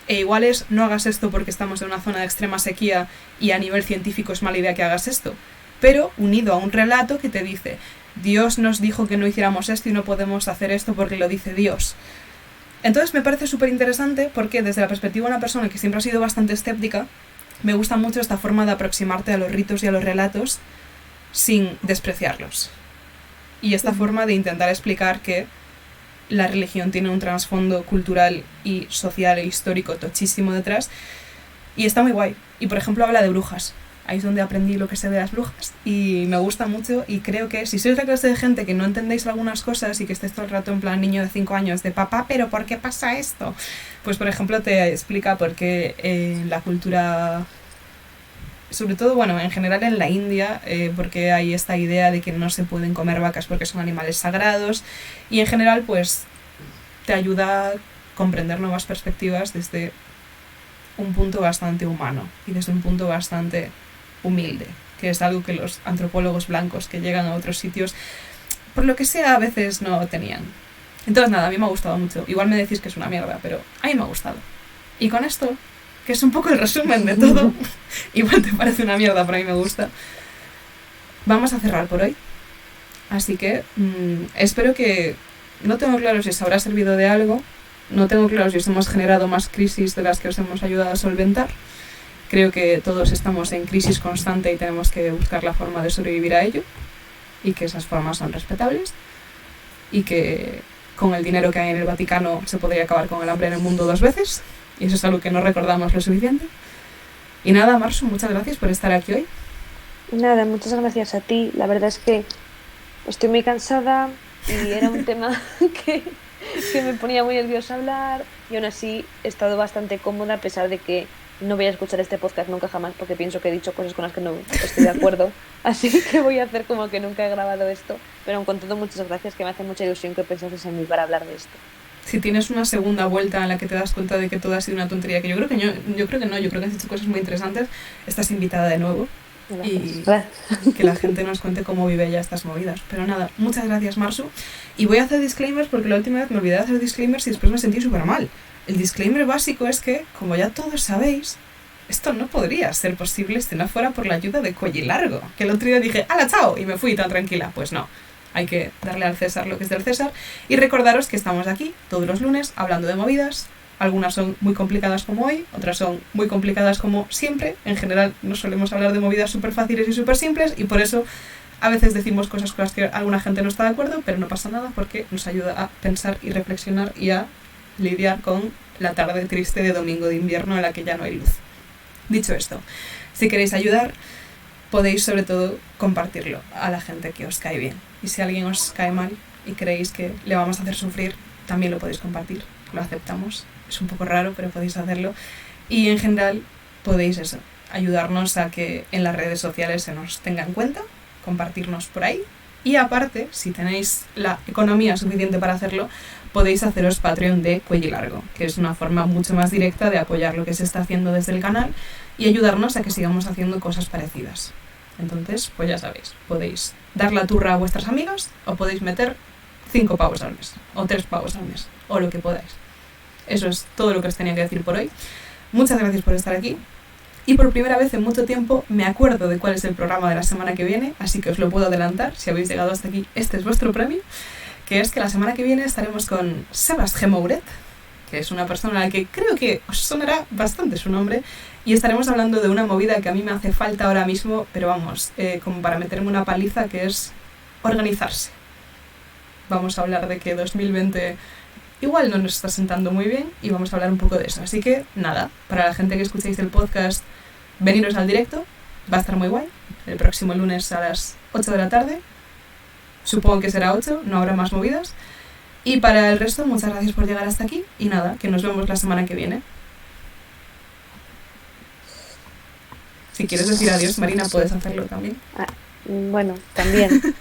e igual es no hagas esto porque estamos en una zona de extrema sequía y a nivel científico es mala idea que hagas esto, pero unido a un relato que te dice Dios nos dijo que no hiciéramos esto y no podemos hacer esto porque lo dice Dios. Entonces me parece súper interesante porque desde la perspectiva de una persona que siempre ha sido bastante escéptica, me gusta mucho esta forma de aproximarte a los ritos y a los relatos sin despreciarlos. Y esta forma de intentar explicar que la religión tiene un trasfondo cultural y social e histórico tochísimo detrás. Y está muy guay. Y por ejemplo habla de brujas. Ahí es donde aprendí lo que sé de las brujas. Y me gusta mucho y creo que si sois la clase de gente que no entendéis algunas cosas y que estáis todo el rato en plan niño de 5 años de papá, pero ¿por qué pasa esto? Pues por ejemplo te explica por qué en la cultura... sobre todo, bueno, en general en la India, porque hay esta idea de que no se pueden comer vacas porque son animales sagrados, y en general, pues, te ayuda a comprender nuevas perspectivas desde un punto bastante humano y desde un punto bastante humilde, que es algo que los antropólogos blancos que llegan a otros sitios, por lo que sea, a veces no tenían. Entonces, nada, a mí me ha gustado mucho. Igual me decís que es una mierda, pero a mí me ha gustado. Y con esto... que es un poco el resumen de todo, igual te parece una mierda, pero a mí me gusta, vamos a cerrar por hoy. Así que espero que... no tengo claro si os habrá servido de algo, no tengo claro si os hemos generado más crisis de las que os hemos ayudado a solventar. Creo que todos estamos en crisis constante y tenemos que buscar la forma de sobrevivir a ello, y que esas formas son respetables, y que con el dinero que hay en el Vaticano se podría acabar con el hambre en el mundo 2 veces. Y eso es algo que no recordamos lo suficiente. Y nada, Marsu, muchas gracias por estar aquí hoy. Nada, muchas gracias a ti. La verdad es que estoy muy cansada y era un tema que me ponía muy nerviosa hablar, y aún así he estado bastante cómoda, a pesar de que no voy a escuchar este podcast nunca jamás porque pienso que he dicho cosas con las que no estoy de acuerdo. Así que voy a hacer como que nunca he grabado esto. Pero con todo, muchas gracias, que me hace mucha ilusión que pensases en mí para hablar de esto. Si tienes una segunda vuelta en la que te das cuenta de que todo ha sido una tontería, que yo creo que has hecho cosas muy interesantes, estás invitada de nuevo. Gracias. Y que la gente nos cuente cómo vive ella estas movidas. Pero nada, muchas gracias, Marsu. Y voy a hacer disclaimers porque la última vez me olvidé de hacer disclaimers y después me sentí súper mal. El disclaimer básico es que, como ya todos sabéis, esto no podría ser posible si no fuera por la ayuda de Cuellilargo. Que el otro día dije, ¡hala, chao! Y me fui tan tranquila. Pues no. Hay que darle al César lo que es del César. Y recordaros que estamos aquí todos los lunes hablando de movidas. Algunas son muy complicadas como hoy, otras son muy complicadas como siempre. En general no solemos hablar de movidas súper fáciles y súper simples, y por eso a veces decimos cosas con las que alguna gente no está de acuerdo, pero no pasa nada porque nos ayuda a pensar y reflexionar y a lidiar con la tarde triste de domingo de invierno en la que ya no hay luz. Dicho esto, si queréis ayudar, podéis sobre todo compartirlo a la gente que os cae bien. Y si alguien os cae mal y creéis que le vamos a hacer sufrir, también lo podéis compartir. Lo aceptamos. Es un poco raro, pero podéis hacerlo. Y en general podéis eso, ayudarnos a que en las redes sociales se nos tenga en cuenta, compartirnos por ahí. Y aparte, si tenéis la economía suficiente para hacerlo, podéis haceros Patreon de Cuellilargo, que es una forma mucho más directa de apoyar lo que se está haciendo desde el canal y ayudarnos a que sigamos haciendo cosas parecidas. Entonces, pues ya sabéis, podéis dar la turra a vuestras amigas o podéis meter 5 pavos al mes, o 3 pavos al mes, o lo que podáis. Eso es todo lo que os tenía que decir por hoy. Muchas gracias por estar aquí. Y por primera vez en mucho tiempo me acuerdo de cuál es el programa de la semana que viene, así que os lo puedo adelantar. Si habéis llegado hasta aquí, este es vuestro premio, que es que la semana que viene estaremos con Sebas Gemouret, que es una persona a la que creo que os sonará bastante su nombre, y estaremos hablando de una movida que a mí me hace falta ahora mismo, pero vamos, como para meterme una paliza, que es organizarse. Vamos a hablar de que 2020 igual no nos está sentando muy bien y vamos a hablar un poco de eso. Así que nada, para la gente que escuchéis el podcast, veniros al directo, va a estar muy guay, el próximo lunes a las 8 de la tarde, supongo que será 8, no habrá más movidas. Y para el resto, muchas gracias por llegar hasta aquí y nada, que nos vemos la semana que viene. Si quieres decir adiós, Marina, puedes hacerlo también. Bueno, también.